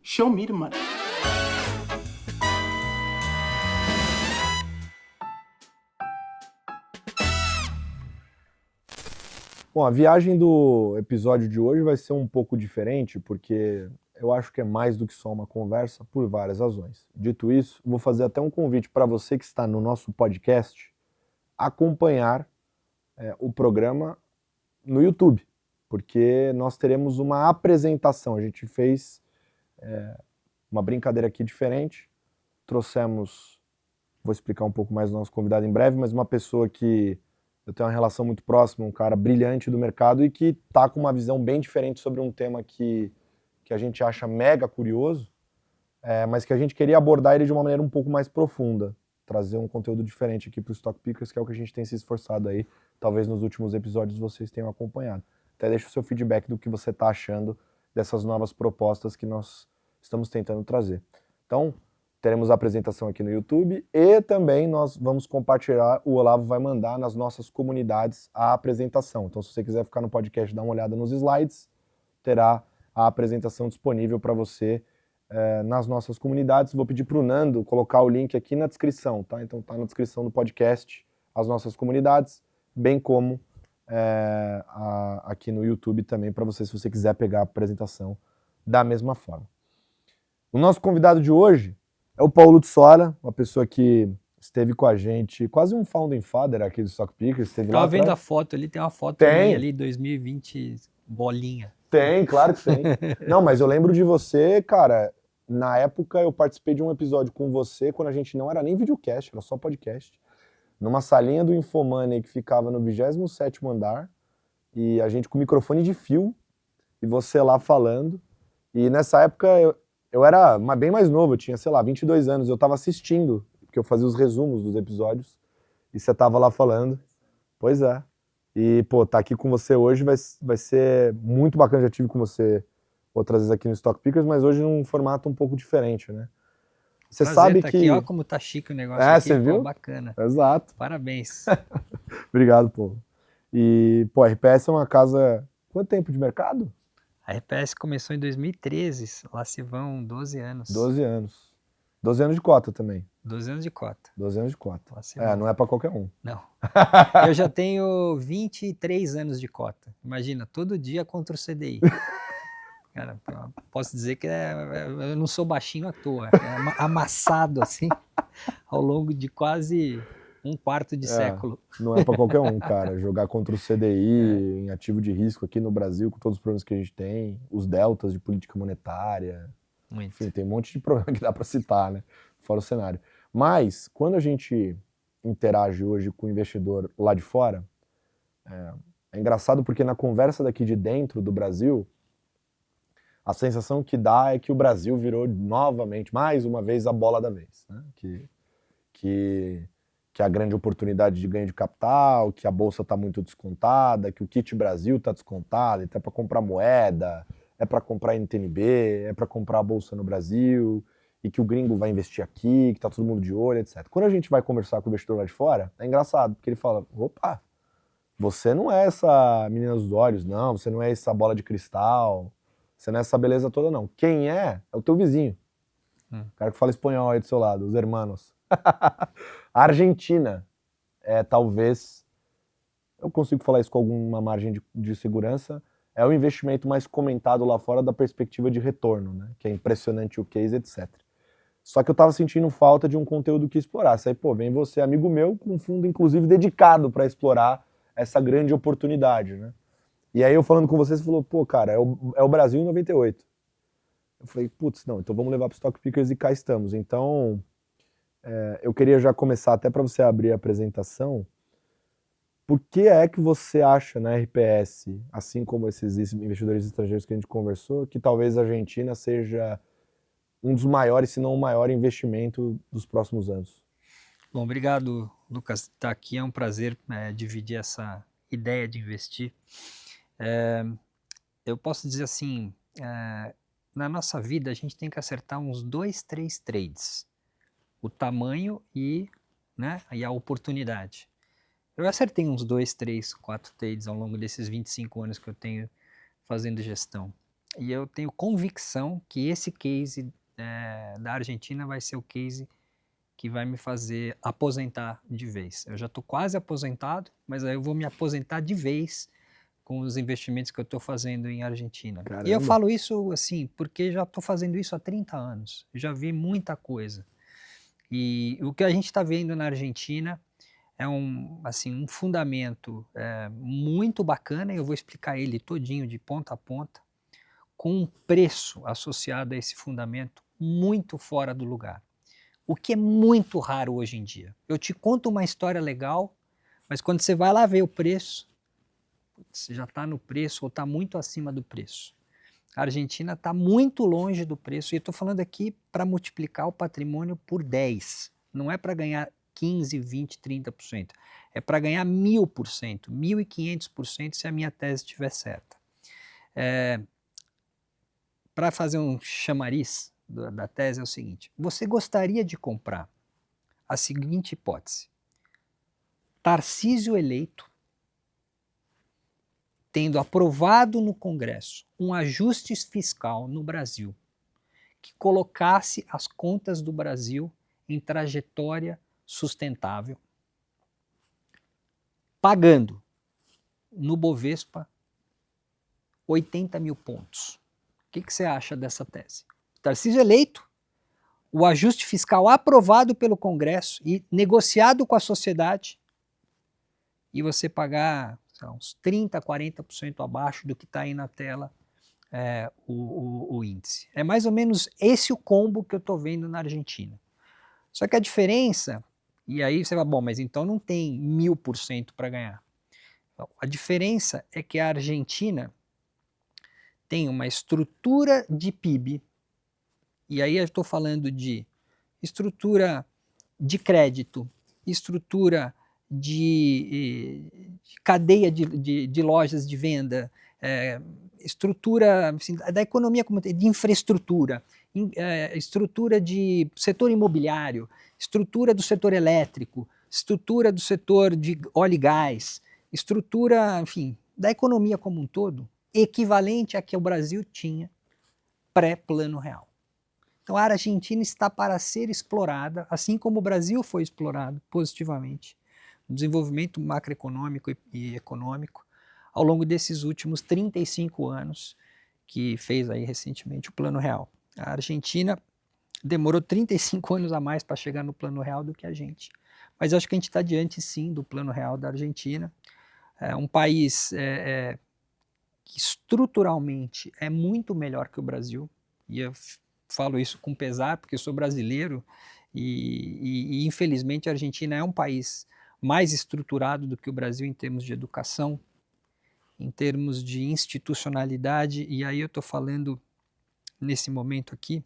Show me the money. Bom, a viagem do episódio de hoje vai ser um pouco diferente, porque eu acho que é mais do que só uma conversa, por várias razões. Dito isso, vou fazer até um convite para você que está no nosso podcast acompanhar o programa no YouTube, porque nós teremos uma apresentação. A gente fez uma brincadeira aqui diferente, trouxemos, vou explicar um pouco mais do nosso convidado em breve, mas uma pessoa que eu tenho uma relação muito próxima, um cara brilhante do mercado e que está com uma visão bem diferente sobre um tema que a gente acha mega curioso, mas que a gente queria abordar ele de uma maneira um pouco mais profunda, trazer um conteúdo diferente aqui para o Stock Pickers, que é o que a gente tem se esforçado aí, talvez nos últimos episódios vocês tenham acompanhado. Até deixa o seu feedback do que você está achando dessas novas propostas que nós estamos tentando trazer. Então, teremos a apresentação aqui no YouTube e também nós vamos compartilhar, o Olavo vai mandar nas nossas comunidades a apresentação. Então, se você quiser ficar no podcast, dar uma olhada nos slides, terá a apresentação disponível para você nas nossas comunidades. Vou pedir para o Nando colocar o link aqui na descrição, tá? Então tá na descrição do podcast as nossas comunidades, bem como aqui no YouTube também para você, se você quiser pegar a apresentação da mesma forma. O nosso convidado de hoje é o Paulo Tsora, uma pessoa que esteve com a gente, quase um founding father aqui do Stock Pickers. Tava vendo a foto ali, tem uma foto minha ali, 2020, bolinha. Tem, claro que tem. Não, mas eu lembro de você, cara, na época eu participei de um episódio com você, quando a gente não era nem videocast, era só podcast, numa salinha do Infomoney que ficava no 27º andar, e a gente com microfone de fio, e você lá falando, e nessa época eu era bem mais novo, eu tinha, sei lá, 22 anos, eu tava assistindo, porque eu fazia os resumos dos episódios, e você tava lá falando. Pois é. E, pô, tá aqui com você hoje vai ser muito bacana. Já tive com você outras vezes aqui no Stock Pickers, mas hoje num formato um pouco diferente, né? Você sabe tá que... aqui, ó como tá chique o negócio aqui. Você viu? Pô, bacana. Exato. Parabéns. Obrigado, pô. E, pô, a RPS é uma casa... Quanto tempo de mercado? A RPS começou em 2013, lá se vão 12 anos. 12 anos. 12 anos de cota também. 12 anos de cota. 12 anos de cota. Lá se vão. Não é pra qualquer um. Não. Eu já tenho 23 anos de cota. Imagina, todo dia contra o CDI. Cara, posso dizer que eu não sou baixinho à toa. É amassado assim, ao longo de quase um quarto de século. Não é pra qualquer um, cara. Jogar contra o CDI em ativo de risco aqui no Brasil, com todos os problemas que a gente tem, os deltas de política monetária. Muito. Enfim, tem um monte de problema que dá pra citar, né? Fora o cenário. Mas, quando a gente interage hoje com o investidor lá de fora, é engraçado porque na conversa daqui de dentro do Brasil, a sensação que dá é que o Brasil virou novamente, mais uma vez, a bola da vez, né? Que a grande oportunidade de ganho de capital, que a bolsa está muito descontada, que o kit Brasil está descontado, então é para comprar moeda, é para comprar NTNB, é para comprar a bolsa no Brasil, e que o gringo vai investir aqui, que está todo mundo de olho, etc. Quando a gente vai conversar com o investidor lá de fora, é engraçado, porque ele fala, opa, você não é essa menina dos olhos, não, você não é essa bola de cristal, você não é essa beleza toda, não. Quem é o teu vizinho. O cara que fala espanhol aí do seu lado, os hermanos. A Argentina é talvez, eu consigo falar isso com alguma margem de segurança, é o investimento mais comentado lá fora da perspectiva de retorno, né? Que é impressionante o case, etc. Só que eu tava sentindo falta de um conteúdo que explorasse. Aí, pô, vem você, amigo meu, com um fundo inclusive dedicado para explorar essa grande oportunidade, né? E aí eu falando com você, você falou, pô, cara, é o Brasil em 98. Eu falei, putz, não, então vamos levar para o Stock Pickers e cá estamos. Então, eu queria já começar, até para você abrir a apresentação, por que é que você acha na RPS, assim como esses investidores estrangeiros que a gente conversou, que talvez a Argentina seja um dos maiores, se não o maior investimento dos próximos anos? Bom, obrigado, Lucas. Estar aqui é um prazer dividir essa ideia de investir. Eu posso dizer assim, na nossa vida a gente tem que acertar uns 2, 3 trades. O tamanho e a oportunidade. Eu acertei uns 2, 3, 4 trades ao longo desses 25 anos que eu tenho fazendo gestão. E eu tenho convicção que esse case da Argentina vai ser o case que vai me fazer aposentar de vez. Eu já estou quase aposentado, mas aí eu vou me aposentar de vez com os investimentos que eu estou fazendo em Argentina. Caramba. E eu falo isso assim, porque já estou fazendo isso há 30 anos, já vi muita coisa. E o que a gente está vendo na Argentina é um fundamento muito bacana, e eu vou explicar ele todinho, de ponta a ponta, com um preço associado a esse fundamento muito fora do lugar. O que é muito raro hoje em dia. Eu te conto uma história legal, mas quando você vai lá ver o preço, você já está no preço ou está muito acima do preço. A Argentina está muito longe do preço, e eu estou falando aqui para multiplicar o patrimônio por 10. Não é para ganhar 15, 20, 30%. É para ganhar 1000%, 1500% se a minha tese estiver certa. Para fazer um chamariz da tese é o seguinte: você gostaria de comprar a seguinte hipótese: Tarcísio eleito, tendo aprovado no Congresso um ajuste fiscal no Brasil que colocasse as contas do Brasil em trajetória sustentável, pagando no Bovespa 80 mil pontos. O que você acha dessa tese? Tarcísio eleito, o ajuste fiscal aprovado pelo Congresso e negociado com a sociedade, e você pagar uns 30%, 40% abaixo do que está aí na tela o índice. É mais ou menos esse o combo que eu estou vendo na Argentina. Só que a diferença, e aí você vai, bom, mas então não tem 1000% para ganhar. Então, a diferença é que a Argentina tem uma estrutura de PIB, e aí eu estou falando de estrutura de crédito, estrutura de cadeia de lojas de venda, estrutura assim, da economia como de infraestrutura, estrutura de setor imobiliário, estrutura do setor elétrico, estrutura do setor de óleo e gás, estrutura, enfim, da economia como um todo, equivalente a que o Brasil tinha pré-Plano Real. Então a Argentina está para ser explorada, assim como o Brasil foi explorado positivamente no desenvolvimento macroeconômico e econômico ao longo desses últimos 35 anos, que fez aí recentemente o Plano Real. A Argentina demorou 35 anos a mais para chegar no Plano Real do que a gente. Mas acho que a gente está diante, sim, do Plano Real da Argentina. É um país que estruturalmente é muito melhor que o Brasil, e eu falo isso com pesar, porque eu sou brasileiro, e infelizmente a Argentina é um país mais estruturado do que o Brasil em termos de educação, em termos de institucionalidade, e aí eu estou falando nesse momento aqui,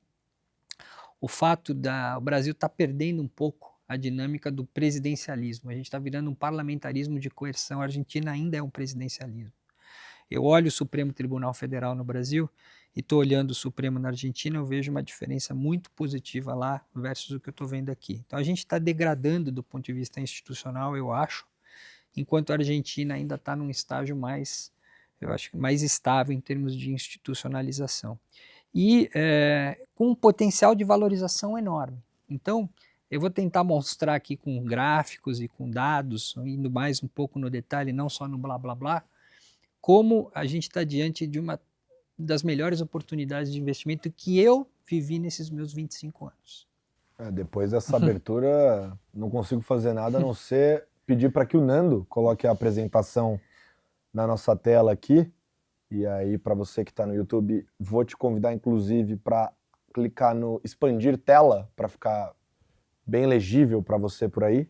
o fato o Brasil está perdendo um pouco a dinâmica do presidencialismo, a gente está virando um parlamentarismo de coerção, a Argentina ainda é um presidencialismo. Eu olho o Supremo Tribunal Federal no Brasil e estou olhando o Supremo na Argentina, eu vejo uma diferença muito positiva lá versus o que eu estou vendo aqui. Então a gente está degradando do ponto de vista institucional, eu acho, enquanto a Argentina ainda está num estágio mais, eu acho, mais estável em termos de institucionalização. E com um potencial de valorização enorme. Então, eu vou tentar mostrar aqui com gráficos e com dados, indo mais um pouco no detalhe, não só no blá blá blá, como a gente está diante de uma das melhores oportunidades de investimento que eu vivi nesses meus 25 anos. Depois dessa abertura, não consigo fazer nada a não ser pedir para que o Nando coloque a apresentação na nossa tela aqui. E aí, para você que está no YouTube, vou te convidar, inclusive, para clicar no expandir tela, para ficar bem legível para você por aí.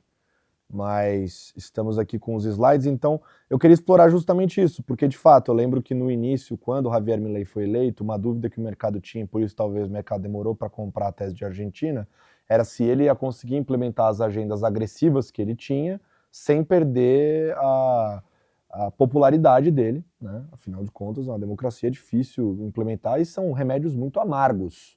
Mas estamos aqui com os slides, então eu queria explorar justamente isso, porque de fato eu lembro que no início, quando o Javier Milei foi eleito, uma dúvida que o mercado tinha, por isso talvez o mercado demorou para comprar a tese de Argentina, era se ele ia conseguir implementar as agendas agressivas que ele tinha, sem perder a popularidade dele, né? Afinal de contas, é uma democracia difícil implementar e são remédios muito amargos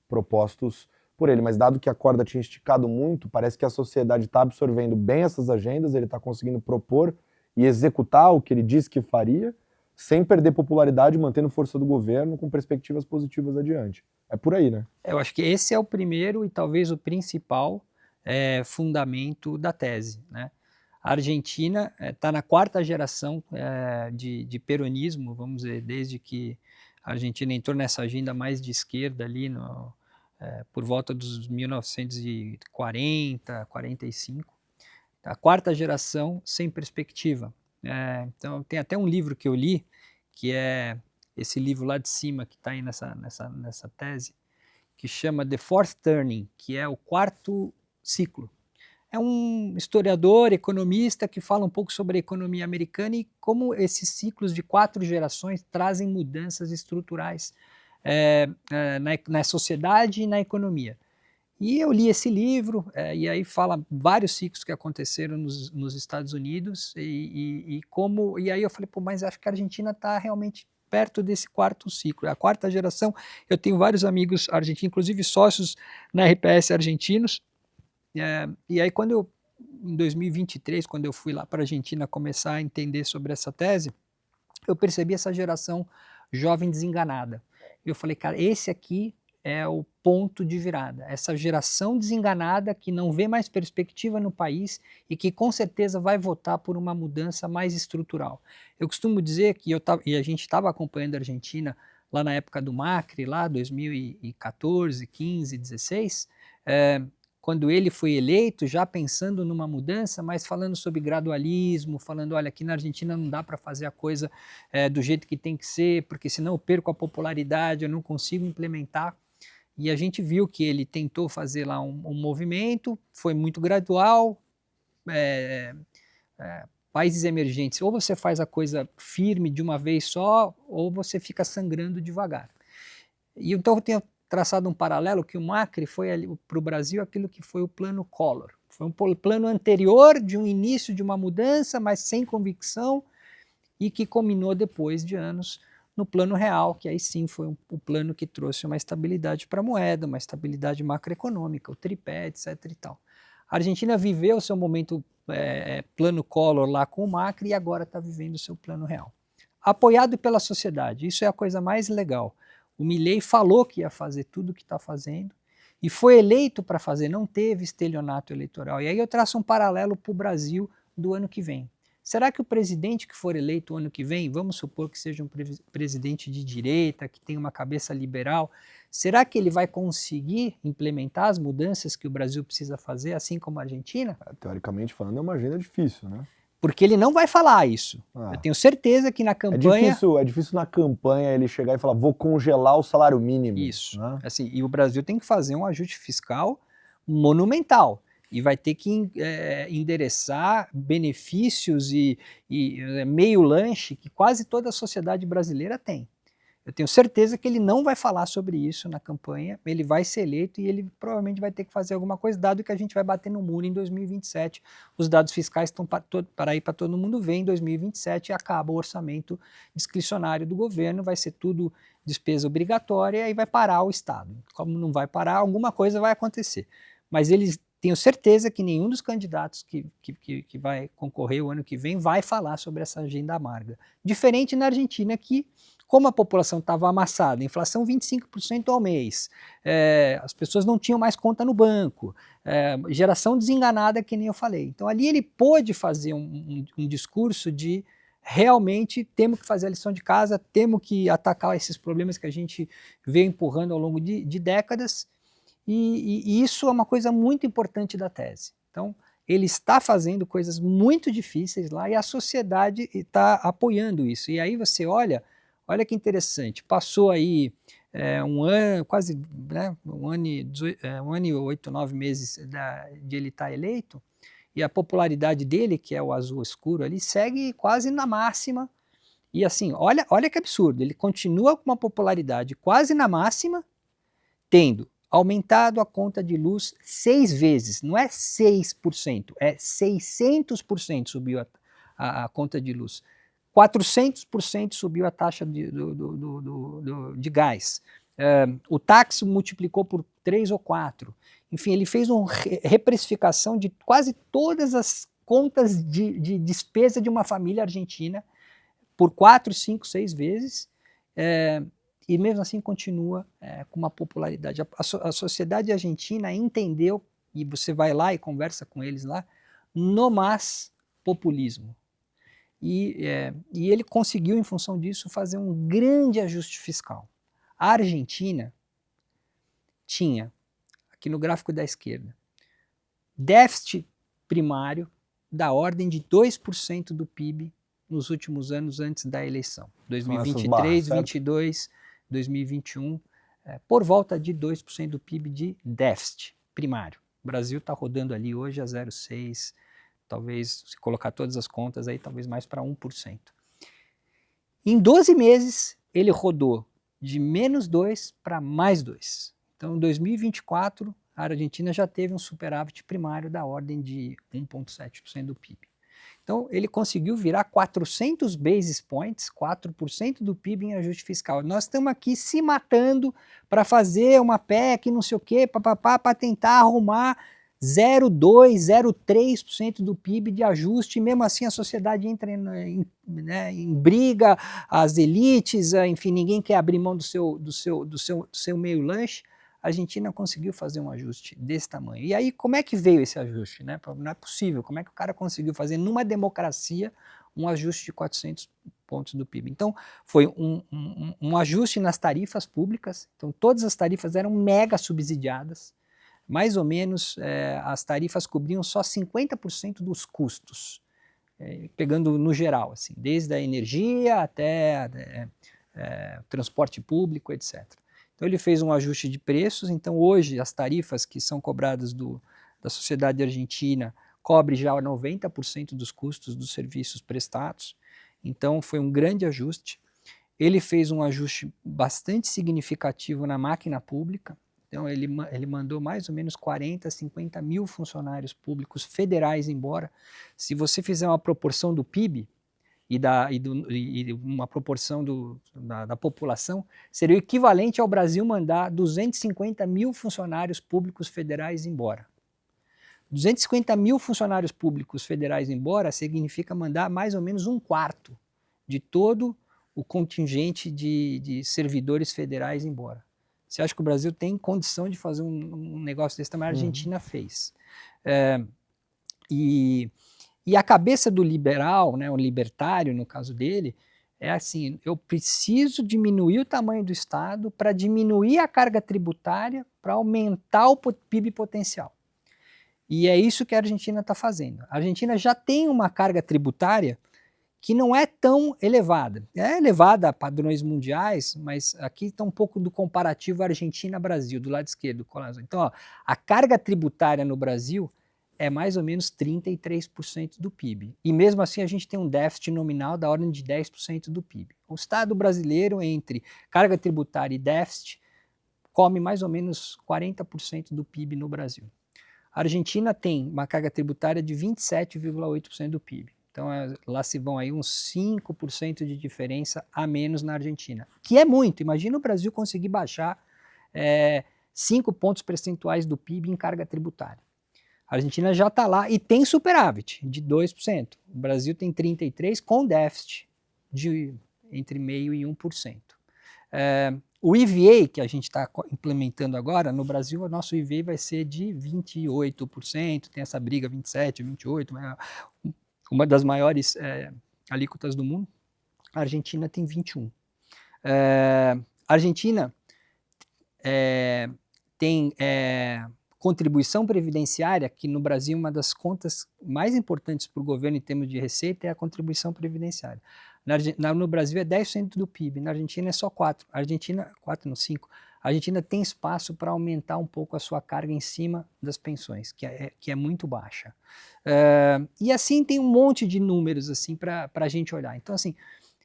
propostos por ele, mas dado que a corda tinha esticado muito, parece que a sociedade está absorvendo bem essas agendas, ele está conseguindo propor e executar o que ele disse que faria, sem perder popularidade, mantendo força do governo, com perspectivas positivas adiante. É por aí, né? Eu acho que esse é o primeiro e talvez o principal fundamento da tese, né? A Argentina está na quarta geração de peronismo, vamos dizer, desde que a Argentina entrou nessa agenda mais de esquerda ali por volta dos 1940, 45. A quarta geração sem perspectiva. Então tem até um livro que eu li, que é esse livro lá de cima, que está aí nessa tese, que chama The Fourth Turning, que é o quarto ciclo. É um historiador, economista, que fala um pouco sobre a economia americana e como esses ciclos de 4 gerações trazem mudanças estruturais na sociedade e na economia. E eu li esse livro, e aí fala vários ciclos que aconteceram nos Estados Unidos, e aí eu falei, pô, mas acho que a Argentina está realmente perto desse quarto ciclo. A quarta geração, eu tenho vários amigos argentinos, inclusive sócios na RPS argentinos, e aí em 2023, quando eu fui lá para a Argentina começar a entender sobre essa tese, eu percebi essa geração jovem desenganada. Eu falei, cara, esse aqui é o ponto de virada, essa geração desenganada que não vê mais perspectiva no país e que com certeza vai votar por uma mudança mais estrutural. Eu costumo dizer que e a gente estava acompanhando a Argentina lá na época do Macri, lá 2014, 15, 16, quando ele foi eleito, já pensando numa mudança, mas falando sobre gradualismo, falando, olha, aqui na Argentina não dá para fazer a coisa do jeito que tem que ser, porque senão eu perco a popularidade, eu não consigo implementar. E a gente viu que ele tentou fazer lá um movimento, foi muito gradual. Países emergentes, ou você faz a coisa firme de uma vez só, ou você fica sangrando devagar. E então eu tenho traçado um paralelo que o Macri foi para o Brasil aquilo que foi o plano Collor. Foi um plano anterior de um início de uma mudança, mas sem convicção, e que culminou depois de anos no plano real, que aí sim foi o plano que trouxe uma estabilidade para a moeda, uma estabilidade macroeconômica, o tripé, etc. e tal. A Argentina viveu o seu momento plano Collor lá com o Macri e agora está vivendo o seu plano real. Apoiado pela sociedade, isso é a coisa mais legal. O Milei falou que ia fazer tudo o que está fazendo e foi eleito para fazer, não teve estelionato eleitoral. E aí eu traço um paralelo para o Brasil do ano que vem. Será que o presidente que for eleito o ano que vem, vamos supor que seja um presidente de direita, que tenha uma cabeça liberal, será que ele vai conseguir implementar as mudanças que o Brasil precisa fazer, assim como a Argentina? Teoricamente falando, é uma agenda difícil, né? Porque ele não vai falar isso. Eu tenho certeza que na campanha... É difícil na campanha ele chegar e falar, vou congelar o salário mínimo. Isso. Né? Assim, e o Brasil tem que fazer um ajuste fiscal monumental. E vai ter que endereçar benefícios e meio lanche que quase toda a sociedade brasileira tem. Eu tenho certeza que ele não vai falar sobre isso na campanha, ele vai ser eleito e ele provavelmente vai ter que fazer alguma coisa, dado que a gente vai bater no muro em 2027. Os dados fiscais estão para ir para todo mundo ver, em 2027 acaba o orçamento discricionário do governo, vai ser tudo despesa obrigatória e vai parar o Estado. Como não vai parar, alguma coisa vai acontecer. Mas tenho certeza que nenhum dos candidatos que vai concorrer o ano que vem vai falar sobre essa agenda amarga. Diferente na Argentina, que como a população estava amassada, inflação 25% ao mês, as pessoas não tinham mais conta no banco, geração desenganada, que nem eu falei. Então ali ele pôde fazer um discurso de realmente temos que fazer a lição de casa, temos que atacar esses problemas que a gente veio empurrando ao longo de décadas, e isso é uma coisa muito importante da tese. Então, ele está fazendo coisas muito difíceis lá e a sociedade está apoiando isso. E aí você olha que interessante, passou aí um ano, quase um ano e 8, 9 meses de ele estar eleito, e a popularidade dele, que é o azul escuro ali, segue quase na máxima. E assim, olha que absurdo, ele continua com uma popularidade quase na máxima, tendo aumentado a conta de luz 6 vezes, não é 6%, é 600% subiu a conta de luz. 400% subiu a taxa de gás. O táxi multiplicou por 3 ou 4. Enfim, ele fez uma reprecificação de quase todas as contas de despesa de uma família argentina por 4, 5, 6 vezes, e mesmo assim continua com uma popularidade. A sociedade argentina entendeu, e você vai lá e conversa com eles lá, no mais populismo. E ele conseguiu, em função disso, fazer um grande ajuste fiscal. A Argentina tinha, aqui no gráfico da esquerda, déficit primário da ordem de 2% do PIB nos últimos anos antes da eleição. 2023, 2022, 2021, por volta de 2% do PIB de déficit primário. O Brasil está rodando ali hoje a 0,6%, talvez, se colocar todas as contas aí, talvez mais para 1%. Em 12 meses, ele rodou de menos 2 para mais 2. Então, em 2024, a Argentina já teve um superávit primário da ordem de 1,7% do PIB. Então, ele conseguiu virar 400 basis points, 4% do PIB em ajuste fiscal. Nós estamos aqui se matando para fazer uma PEC, não sei o quê, para tentar arrumar 0,2%, 0,3% do PIB de ajuste, e mesmo assim a sociedade entra em briga, as elites, enfim, ninguém quer abrir mão do seu meio lanche. A Argentina conseguiu fazer um ajuste desse tamanho. E aí, como é que veio esse ajuste? Né? Não é possível. Como é que o cara conseguiu fazer, numa democracia, um ajuste de 400 pontos do PIB? Então, foi um ajuste nas tarifas públicas. Então, todas as tarifas eram mega subsidiadas. Mais ou menos, as tarifas cobriam só 50% dos custos, pegando no geral, assim, desde a energia até transporte público, etc. Então ele fez um ajuste de preços, então hoje as tarifas que são cobradas da sociedade argentina cobre já 90% dos custos dos serviços prestados, então foi um grande ajuste. Ele fez um ajuste bastante significativo na máquina pública, então ele mandou mais ou menos 40, 50 mil funcionários públicos federais embora. Se você fizer uma proporção do PIB, e uma proporção da população, seria o equivalente ao Brasil mandar 250 mil funcionários públicos federais embora. 250 mil funcionários públicos federais embora significa mandar mais ou menos 1/4 de todo o contingente de servidores federais embora. Você acha que o Brasil tem condição de fazer um negócio desse tamanho? A Argentina fez. E a cabeça do liberal, né, o libertário no caso dele, é assim, eu preciso diminuir o tamanho do Estado para diminuir a carga tributária para aumentar o PIB potencial. E é isso que a Argentina está fazendo. A Argentina já tem uma carga tributária que não é tão elevada. É elevada a padrões mundiais, mas aqui está um pouco do comparativo Argentina-Brasil, do lado esquerdo. Então, ó, a carga tributária no Brasil é mais ou menos 33% do PIB. E mesmo assim a gente tem um déficit nominal da ordem de 10% do PIB. O Estado brasileiro, entre carga tributária e déficit, come mais ou menos 40% do PIB no Brasil. A Argentina tem uma carga tributária de 27,8% do PIB. Então lá se vão aí uns 5% de diferença a menos na Argentina, que é muito. Imagina o Brasil conseguir baixar 5 pontos percentuais do PIB em carga tributária. A Argentina já está lá e tem superávit de 2%. O Brasil tem 33% com déficit de entre 0,5% e 1%. O IVA que a gente está implementando agora, no Brasil o nosso IVA vai ser de 28%, tem essa briga 27%, 28%, uma das maiores alíquotas do mundo. A Argentina tem 21%. A Argentina tem contribuição previdenciária, que no Brasil uma das contas mais importantes para o governo em termos de receita é a contribuição previdenciária. No Brasil é 10% do PIB, na Argentina é só 4%. A Argentina, 5%. A Argentina tem espaço para aumentar um pouco a sua carga em cima das pensões, que é muito baixa. E assim tem um monte de números assim, para a gente olhar. Então, assim,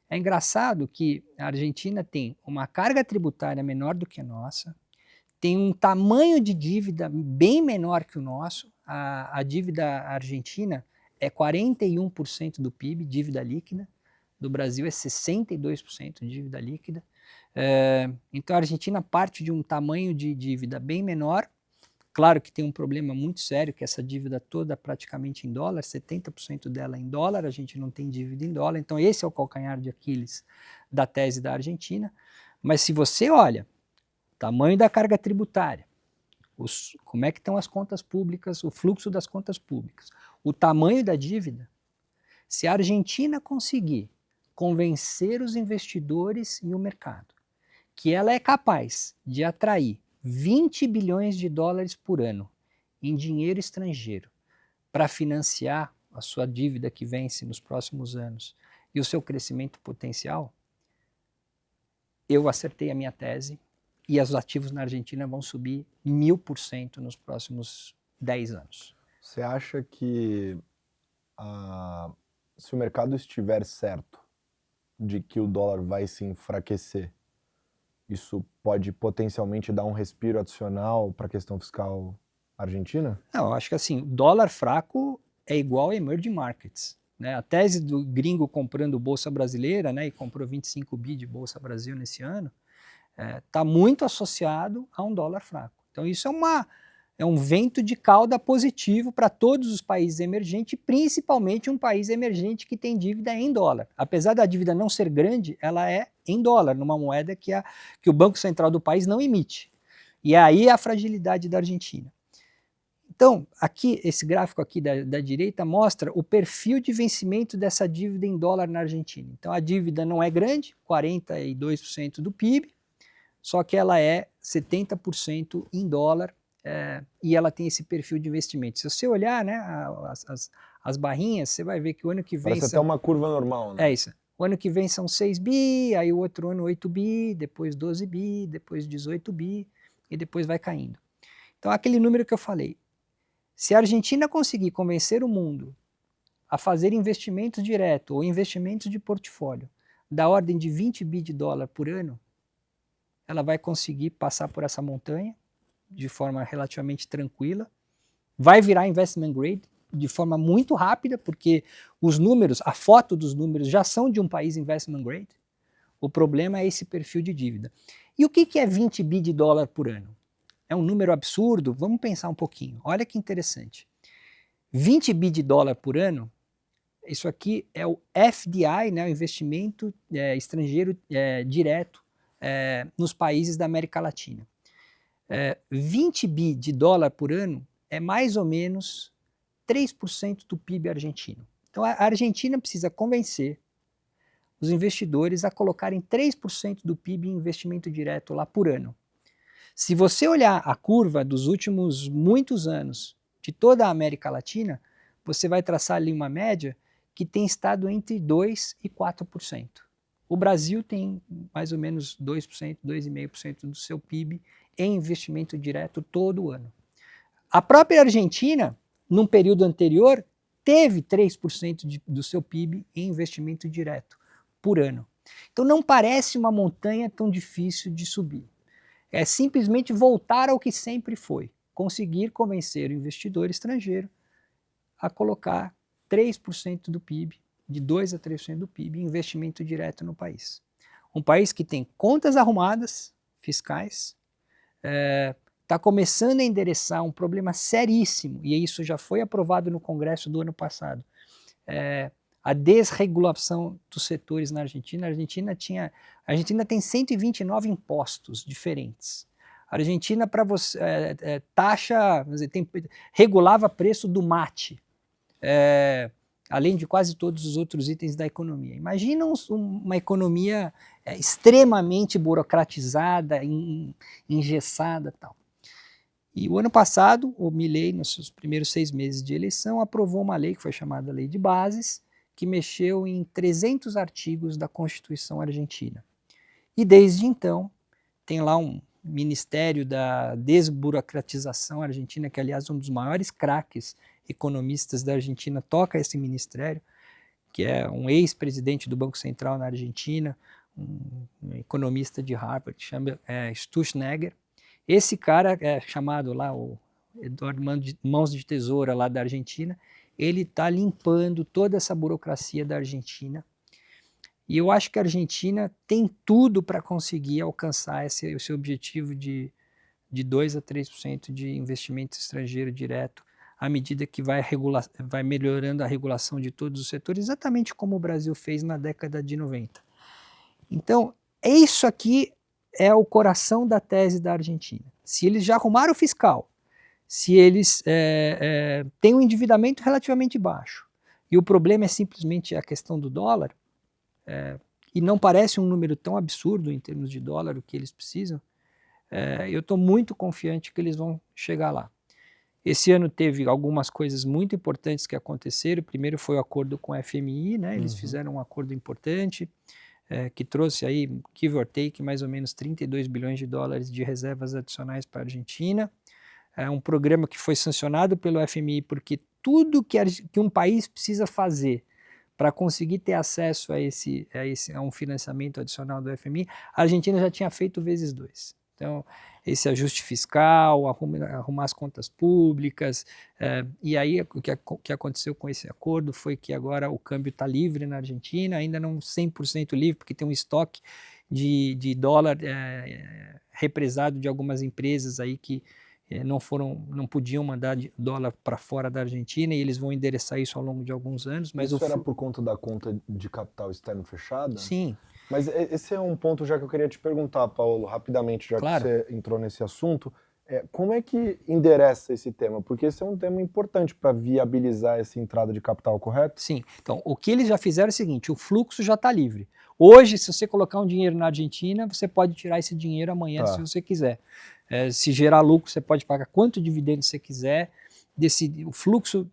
é engraçado que a Argentina tem uma carga tributária menor do que a nossa, tem um tamanho de dívida bem menor que o nosso. A dívida argentina é 41% do PIB, dívida líquida. Do Brasil é 62% de dívida líquida. Então a Argentina parte de um tamanho de dívida bem menor, Claro que tem um problema muito sério, que essa dívida toda praticamente em dólar, 70% dela em dólar, a gente não tem dívida em dólar, então esse é o calcanhar de Aquiles da tese da Argentina. Mas se você olha o tamanho da carga tributária, como é que estão as contas públicas, o fluxo das contas públicas, o tamanho da dívida, se a Argentina conseguir convencer os investidores e o mercado que ela é capaz de atrair 20 bilhões de dólares por ano em dinheiro estrangeiro para financiar a sua dívida que vence nos próximos anos e o seu crescimento potencial, eu acertei a minha tese e os ativos na Argentina vão subir 1000% nos próximos 10 anos. Você acha que se o mercado estiver certo de que o dólar vai se enfraquecer, isso pode potencialmente dar um respiro adicional para a questão fiscal argentina? Não, eu acho que assim, dólar fraco é igual a emerging markets. Né? A tese do gringo comprando bolsa brasileira, né, e comprou 25 bi de bolsa Brasil nesse ano, está muito associado a um dólar fraco. Então isso é um vento de cauda positivo para todos os países emergentes, principalmente um país emergente que tem dívida em dólar. Apesar da dívida não ser grande, ela é em dólar, numa moeda que o Banco Central do país não emite. E aí a fragilidade da Argentina. Então, aqui, esse gráfico aqui da direita mostra o perfil de vencimento dessa dívida em dólar na Argentina. Então, a dívida não é grande, 42% do PIB, só que ela é 70% em dólar e ela tem esse perfil de investimento. Se você olhar, né, as barrinhas, você vai ver que o ano que vem... Parece até uma curva normal, né? É isso. O ano que vem são 6 bi, aí o outro ano 8 bi, depois 12 bi, depois 18 bi, e depois vai caindo. Então, aquele número que eu falei, se a Argentina conseguir convencer o mundo a fazer investimentos direto ou investimentos de portfólio da ordem de 20 bi de dólar por ano, ela vai conseguir passar por essa montanha de forma relativamente tranquila, vai virar investment grade de forma muito rápida, porque os números, a foto dos números já são de um país investment grade. O problema é esse perfil de dívida. E o que é 20 bi de dólar por ano? É um número absurdo? Vamos pensar um pouquinho. Olha que interessante. 20 bi de dólar por ano, isso aqui é o FDI, né, o investimento estrangeiro direto nos países da América Latina. 20 bi de dólar por ano é mais ou menos 3% do PIB argentino. Então a Argentina precisa convencer os investidores a colocarem 3% do PIB em investimento direto lá por ano. Se você olhar a curva dos últimos muitos anos de toda a América Latina, você vai traçar ali uma média que tem estado entre 2% e 4%. O Brasil tem mais ou menos 2%, 2,5% do seu PIB em investimento direto todo ano. A própria Argentina, num período anterior, teve 3% do seu PIB em investimento direto por ano. Então não parece uma montanha tão difícil de subir. É simplesmente voltar ao que sempre foi, conseguir convencer o investidor estrangeiro a colocar 3% do PIB, de 2% a 3% do PIB, em investimento direto no país. Um país que tem contas arrumadas, fiscais, está começando a endereçar um problema seríssimo, e isso já foi aprovado no Congresso do ano passado, a desregulação dos setores na Argentina. A Argentina tem 129 impostos diferentes. A Argentina, para você, taxa, regulava preço do mate, além de quase todos os outros itens da economia. Imagina uma economia extremamente burocratizada, engessada e tal. E o ano passado, o Milei, nos seus primeiros 6 meses de eleição, aprovou uma lei que foi chamada Lei de Bases, que mexeu em 300 artigos da Constituição Argentina. E desde então, tem lá um Ministério da Desburocratização Argentina, que aliás é um dos maiores craques economistas da Argentina, toca esse ministério, que é um ex-presidente do Banco Central na Argentina, um economista de Harvard, chama Sturzenegger. Esse cara é chamado lá, o Eduardo Mãos de Tesoura lá da Argentina, ele está limpando toda essa burocracia da Argentina. E eu acho que a Argentina tem tudo para conseguir alcançar esse objetivo de de 2 a 3% de investimento estrangeiro direto, à medida que vai melhorando a regulação de todos os setores, exatamente como o Brasil fez na década de 90. Então, isso aqui é o coração da tese da Argentina. Se eles já arrumaram o fiscal, se eles têm um endividamento relativamente baixo, e o problema é simplesmente a questão do dólar, e não parece um número tão absurdo em termos de dólar o que eles precisam, eu estou muito confiante que eles vão chegar lá. Esse ano teve algumas coisas muito importantes que aconteceram. Primeiro foi o acordo com a FMI, né? Eles fizeram um acordo importante, que trouxe aí, give or take, mais ou menos 32 bilhões de dólares de reservas adicionais para a Argentina. É um programa que foi sancionado pelo FMI, porque tudo que um país precisa fazer para conseguir ter acesso a um financiamento adicional do FMI, a Argentina já tinha feito vezes 2. Então, esse ajuste fiscal, arrumar as contas públicas, e aí o que aconteceu com esse acordo foi que agora o câmbio está livre na Argentina, ainda não 100% livre, porque tem um estoque de dólar represado de algumas empresas aí que não podiam mandar dólar para fora da Argentina, e eles vão endereçar isso ao longo de alguns anos. Mas isso era por conta da conta de capital externo fechada? Sim. Mas esse é um ponto já que eu queria te perguntar, Paulo, rapidamente, já Claro. que você entrou nesse assunto. Como é que endereça esse tema? Porque esse é um tema importante para viabilizar essa entrada de capital, correto? Sim. Então, o que eles já fizeram é o seguinte, o fluxo já está livre. Hoje, se você colocar um dinheiro na Argentina, você pode tirar esse dinheiro amanhã, se você quiser. Se gerar lucro, você pode pagar quanto dividendo você quiser. O fluxo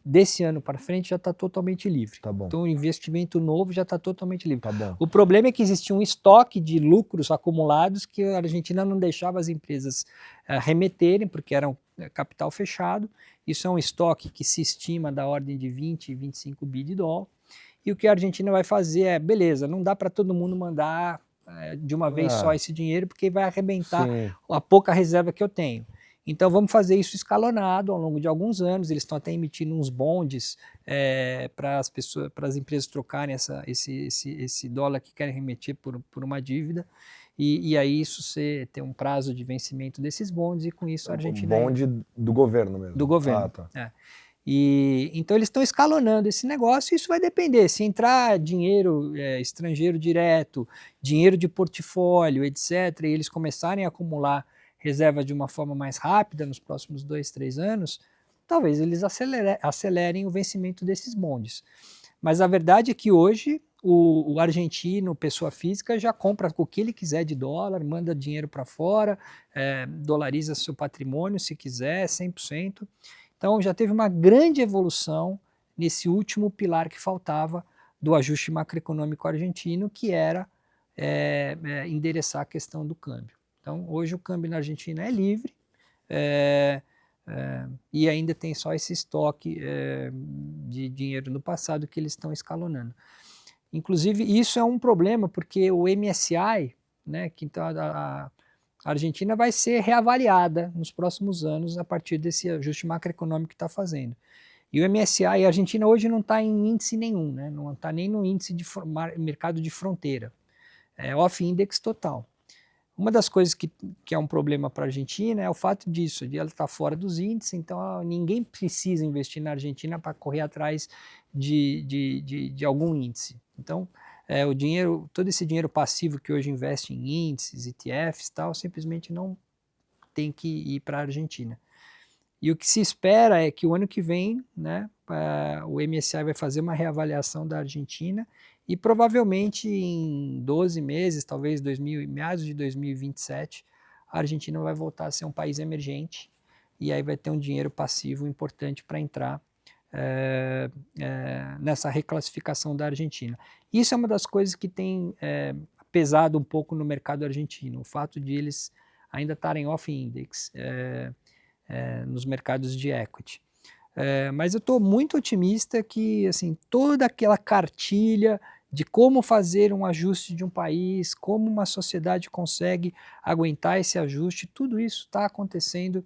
desse ano para frente já está totalmente livre. Tá bom. Então, o investimento novo já está totalmente livre. Tá bom. O problema é que existia um estoque de lucros acumulados que a Argentina não deixava as empresas remeterem, porque eram capital fechado. Isso é um estoque que se estima da ordem de 20 e 25 bi de dólar. E o que a Argentina vai fazer beleza, não dá para todo mundo mandar de uma vez só esse dinheiro, porque vai arrebentar a pouca reserva que eu tenho. Então vamos fazer isso escalonado ao longo de alguns anos. Eles estão até emitindo uns bondes para as empresas trocarem esse dólar que querem remeter por uma dívida. E aí isso tem um prazo de vencimento desses bondes, e com isso a Argentina... Bonde do governo mesmo? Do governo. Tá. Então eles estão escalonando esse negócio, e isso vai depender. Se entrar dinheiro estrangeiro direto, dinheiro de portfólio, etc., e eles começarem a acumular reserva de uma forma mais rápida nos próximos 2, 3 anos, talvez eles acelerem o vencimento desses bondes. Mas a verdade é que hoje o argentino, pessoa física, já compra o que ele quiser de dólar, manda dinheiro para fora, dolariza seu patrimônio se quiser, 100%. Então já teve uma grande evolução nesse último pilar que faltava do ajuste macroeconômico argentino, que era endereçar a questão do câmbio. Então hoje o câmbio na Argentina é livre, e ainda tem só esse estoque de dinheiro no passado que eles estão escalonando. Inclusive isso é um problema, porque o MSI, né, que então a Argentina vai ser reavaliada nos próximos anos a partir desse ajuste macroeconômico que está fazendo. E o MSI, a Argentina hoje não está em índice nenhum, né? Não está nem no índice de mercado de fronteira. É off-index total. Uma das coisas que é um problema para a Argentina é o fato disso, de ela estar fora dos índices, então ninguém precisa investir na Argentina para correr atrás de algum índice. Então, todo esse dinheiro passivo que hoje investe em índices, ETFs e tal, simplesmente não tem que ir para a Argentina. E o que se espera é que o ano que vem, né, o MSCI vai fazer uma reavaliação da Argentina, e provavelmente em 12 meses, talvez meados de 2027, a Argentina vai voltar a ser um país emergente, e aí vai ter um dinheiro passivo importante para entrar nessa reclassificação da Argentina. Isso é uma das coisas que tem pesado um pouco no mercado argentino, o fato de eles ainda estarem off-index nos mercados de equity. Mas eu estou muito otimista que assim, toda aquela cartilha de como fazer um ajuste de um país, como uma sociedade consegue aguentar esse ajuste, tudo isso está acontecendo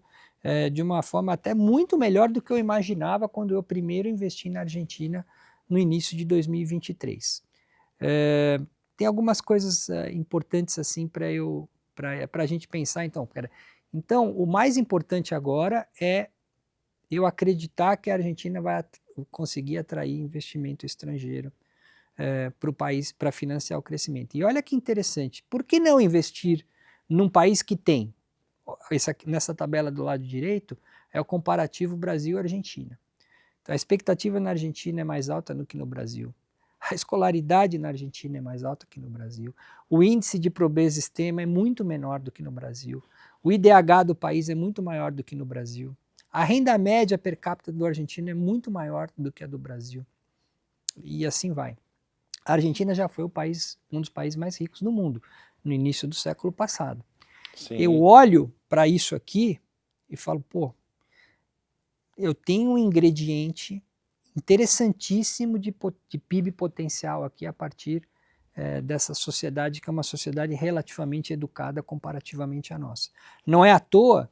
de uma forma até muito melhor do que eu imaginava quando eu primeiro investi na Argentina no início de 2023. Tem algumas coisas importantes assim para a gente pensar, então, Então, o mais importante agora é eu acreditar que a Argentina vai conseguir atrair investimento estrangeiro para o país para financiar o crescimento. E olha que interessante, por que não investir num país que tem? Nessa tabela do lado direito é o comparativo Brasil-Argentina. Então, a expectativa na Argentina é mais alta do que no Brasil. A escolaridade na Argentina é mais alta que no Brasil. O índice de pobreza extrema é muito menor do que no Brasil. O IDH do país é muito maior do que no Brasil. A renda média per capita do argentino é muito maior do que a do Brasil. E assim vai. A Argentina já foi um dos países mais ricos do mundo, no início do século passado. Sim. Eu olho para isso aqui e falo, pô, eu tenho um ingrediente interessantíssimo de PIB potencial aqui a partir dessa sociedade, que é uma sociedade relativamente educada comparativamente à nossa. Não é à toa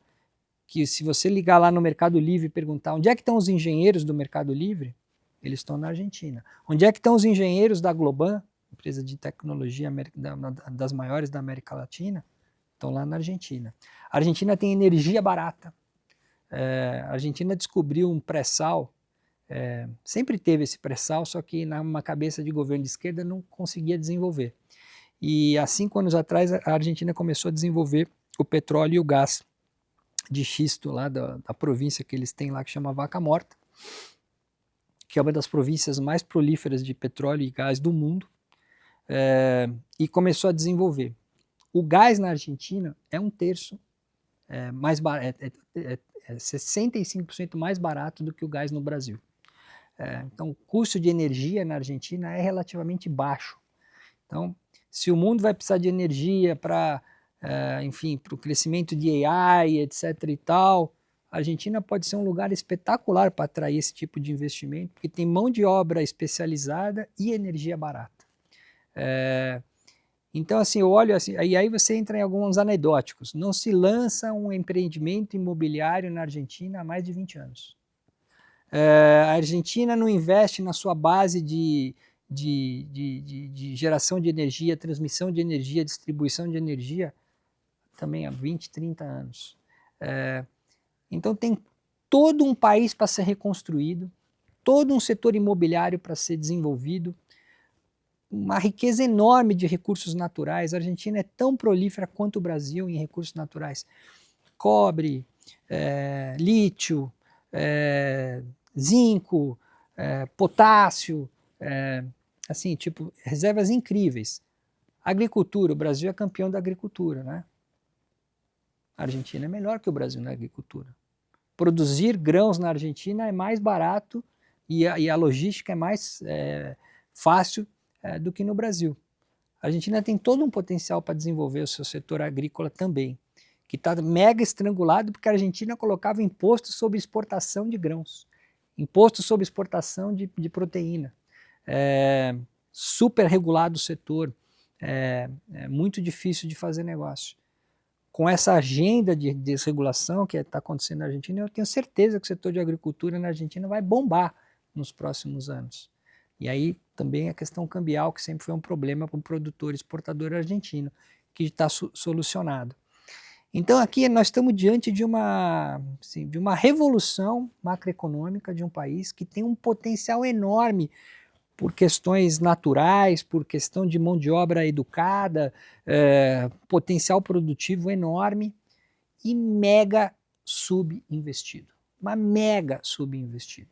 que se você ligar lá no Mercado Livre e perguntar onde é que estão os engenheiros do Mercado Livre, eles estão na Argentina. Onde é que estão os engenheiros da Globan, empresa de tecnologia das maiores da América Latina, estão lá na Argentina. A Argentina tem energia barata. A Argentina descobriu um pré-sal, sempre teve esse pré-sal, só que numa cabeça de governo de esquerda não conseguia desenvolver. E há 5 anos atrás a Argentina começou a desenvolver o petróleo e o gás de xisto lá da província que eles têm lá, que chama Vaca Morta, que é uma das províncias mais prolíferas de petróleo e gás do mundo, e começou a desenvolver. O gás na Argentina é 1/3 mais barato, 65% mais barato do que o gás no Brasil. Então, o custo de energia na Argentina é relativamente baixo. Então, se o mundo vai precisar de energia para, enfim, para o crescimento de AI, etc. e tal, a Argentina pode ser um lugar espetacular para atrair esse tipo de investimento, porque tem mão de obra especializada e energia barata. Então, assim, eu olho assim, e aí você entra em alguns anedóticos. Não se lança um empreendimento imobiliário na Argentina há mais de 20 anos. A Argentina não investe na sua base de geração de energia, transmissão de energia, distribuição de energia, também há 20, 30 anos. Então tem todo um país para ser reconstruído, todo um setor imobiliário para ser desenvolvido, uma riqueza enorme de recursos naturais. A Argentina é tão prolífera quanto o Brasil em recursos naturais. Cobre, lítio, zinco, potássio, assim, tipo, reservas incríveis. Agricultura, o Brasil é campeão da agricultura, né? A Argentina é melhor que o Brasil na agricultura. Produzir grãos na Argentina é mais barato e a logística é mais fácil do que no Brasil. A Argentina tem todo um potencial para desenvolver o seu setor agrícola também, que está mega estrangulado porque a Argentina colocava imposto sobre exportação de grãos, imposto sobre exportação de proteína, super regulado o setor, é muito difícil de fazer negócio. Com essa agenda de desregulação que está acontecendo na Argentina, eu tenho certeza que o setor de agricultura na Argentina vai bombar nos próximos anos. E aí também a questão cambial, que sempre foi um problema para o produtor exportador argentino, que está solucionado. Então aqui nós estamos diante de uma revolução macroeconômica de um país que tem um potencial enorme por questões naturais, por questão de mão de obra educada, potencial produtivo enorme e mega subinvestido. Mas mega subinvestido.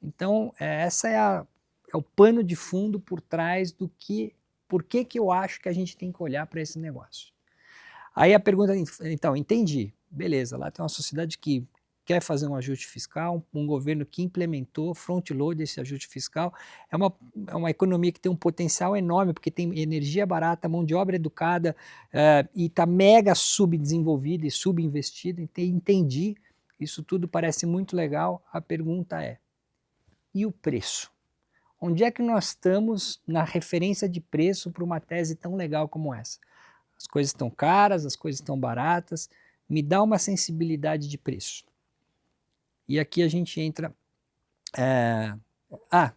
Então, essa é o pano de fundo por trás do por que eu acho que a gente tem que olhar para esse negócio. Aí a pergunta, então, entendi, beleza, lá tem uma sociedade que quer fazer um ajuste fiscal, um governo que implementou, front-load esse ajuste fiscal, é uma economia que tem um potencial enorme, porque tem energia barata, mão de obra educada, e está mega subdesenvolvida e subinvestida, entendi, isso tudo parece muito legal, a pergunta é, e o preço? Onde é que nós estamos na referência de preço para uma tese tão legal como essa? As coisas estão caras, as coisas estão baratas, me dá uma sensibilidade de preço. E aqui a gente entra...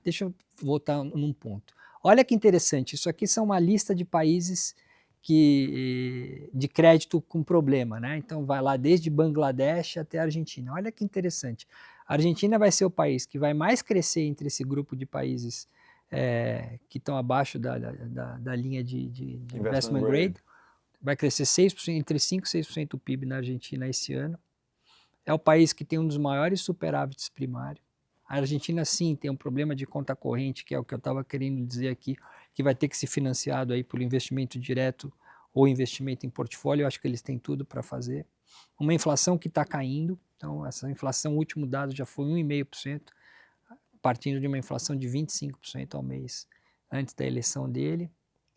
deixa eu voltar num ponto. Olha que interessante, isso aqui são uma lista de países de crédito com problema, né? Então vai lá desde Bangladesh até a Argentina. Olha que interessante. A Argentina vai ser o país que vai mais crescer entre esse grupo de países que estão abaixo da linha de investment grade. Vai crescer 6%, entre 5% e 6% do PIB na Argentina esse ano. É o país que tem um dos maiores superávites primários. A Argentina, sim, tem um problema de conta corrente, que é o que eu estava querendo dizer aqui, que vai ter que ser financiado aí pelo investimento direto ou investimento em portfólio. Eu acho que eles têm tudo para fazer. Uma inflação que está caindo. Então, essa inflação, o último dado já foi 1,5%, partindo de uma inflação de 25% ao mês antes da eleição dele.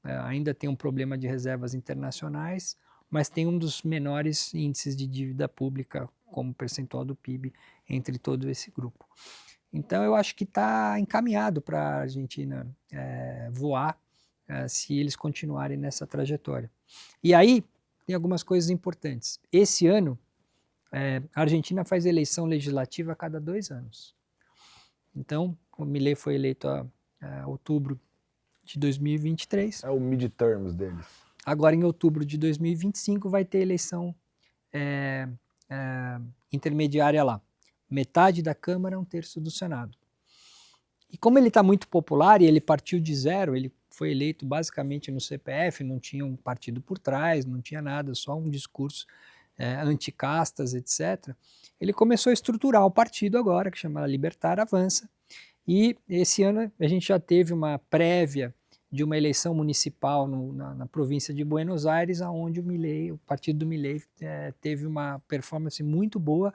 Ainda tem um problema de reservas internacionais, mas tem um dos menores índices de dívida pública como percentual do PIB entre todo esse grupo. Então eu acho que está encaminhado para a Argentina voar se eles continuarem nessa trajetória. E aí tem algumas coisas importantes. Esse ano a Argentina faz eleição legislativa a cada 2 anos. Então o Milei foi eleito a outubro de 2023. É o midterms deles. Agora, em outubro de 2025, vai ter eleição intermediária lá. Metade da Câmara, 1/3 do Senado. E como ele está muito popular e ele partiu de zero, ele foi eleito basicamente no CPF, não tinha um partido por trás, não tinha nada, só um discurso anticastas, etc. Ele começou a estruturar o partido agora, que chama Libertar Avança. E esse ano a gente já teve uma prévia de uma eleição municipal na província de Buenos Aires, onde o partido do Milei teve uma performance muito boa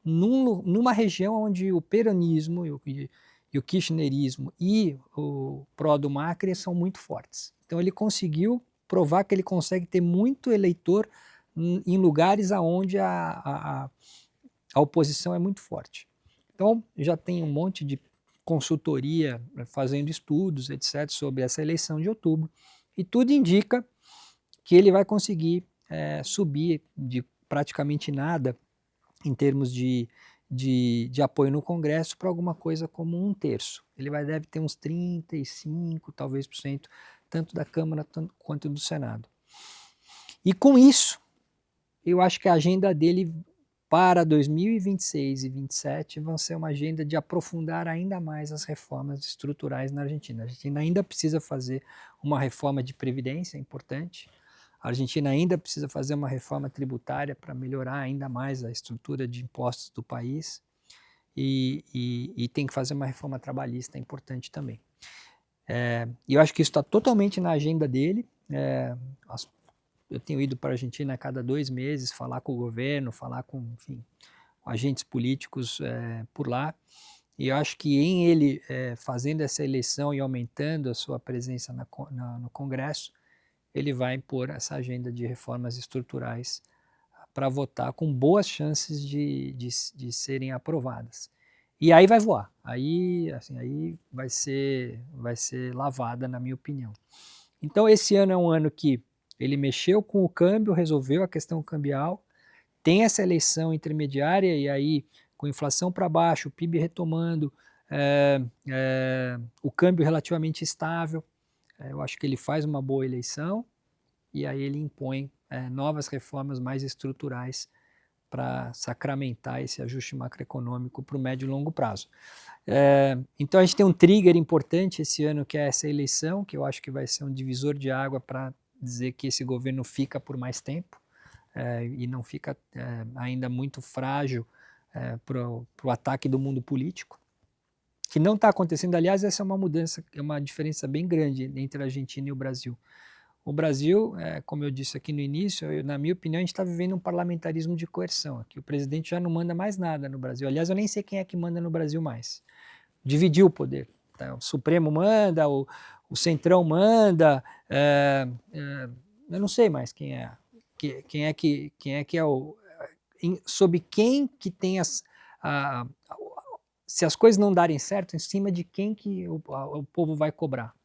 numa região onde o peronismo e o kirchnerismo e o pró do Macri são muito fortes. Então ele conseguiu provar que ele consegue ter muito eleitor em lugares onde a oposição é muito forte. Então já tem um monte de consultoria fazendo estudos, etc., sobre essa eleição de outubro, e tudo indica que ele vai conseguir subir de praticamente nada em termos de apoio no Congresso para alguma coisa como 1/3. Ele deve ter uns 35%, talvez, tanto da Câmara quanto do Senado. E com isso, eu acho que a agenda dele para 2026 e 2027 vão ser uma agenda de aprofundar ainda mais as reformas estruturais na Argentina. A Argentina ainda precisa fazer uma reforma de previdência importante. A Argentina ainda precisa fazer uma reforma tributária para melhorar ainda mais a estrutura de impostos do país. E tem que fazer uma reforma trabalhista importante também. E eu acho que isso está totalmente na agenda dele. Eu tenho ido para a Argentina a cada 2 meses, falar com o governo, falar com, enfim, agentes políticos por lá. E eu acho que em ele fazendo essa eleição e aumentando a sua presença no Congresso, ele vai impor essa agenda de reformas estruturais para votar com boas chances de serem aprovadas. E aí vai voar. Aí vai ser lavada, na minha opinião. Então esse ano é um ano que ele mexeu com o câmbio, resolveu a questão cambial, tem essa eleição intermediária e aí com inflação para baixo, o PIB retomando, o câmbio relativamente estável, eu acho que ele faz uma boa eleição e aí ele impõe novas reformas mais estruturais para sacramentar esse ajuste macroeconômico para o médio e longo prazo. Então a gente tem um trigger importante esse ano, que é essa eleição, que eu acho que vai ser um divisor de água para dizer que esse governo fica por mais tempo e não fica ainda muito frágil para o ataque do mundo político, que não está acontecendo. Aliás, essa é uma mudança, é uma diferença bem grande entre a Argentina e o Brasil. O Brasil, como eu disse aqui no início, na minha opinião, a gente está vivendo um parlamentarismo de coerção. Aqui o presidente já não manda mais nada no Brasil. Aliás, eu nem sei quem é que manda no Brasil mais. Dividiu o poder. Tá? O Supremo manda, o Centrão manda, eu não sei mais quem é. Quem é que é o... Sob quem que tem se as coisas não darem certo, em cima de quem que o povo vai cobrar.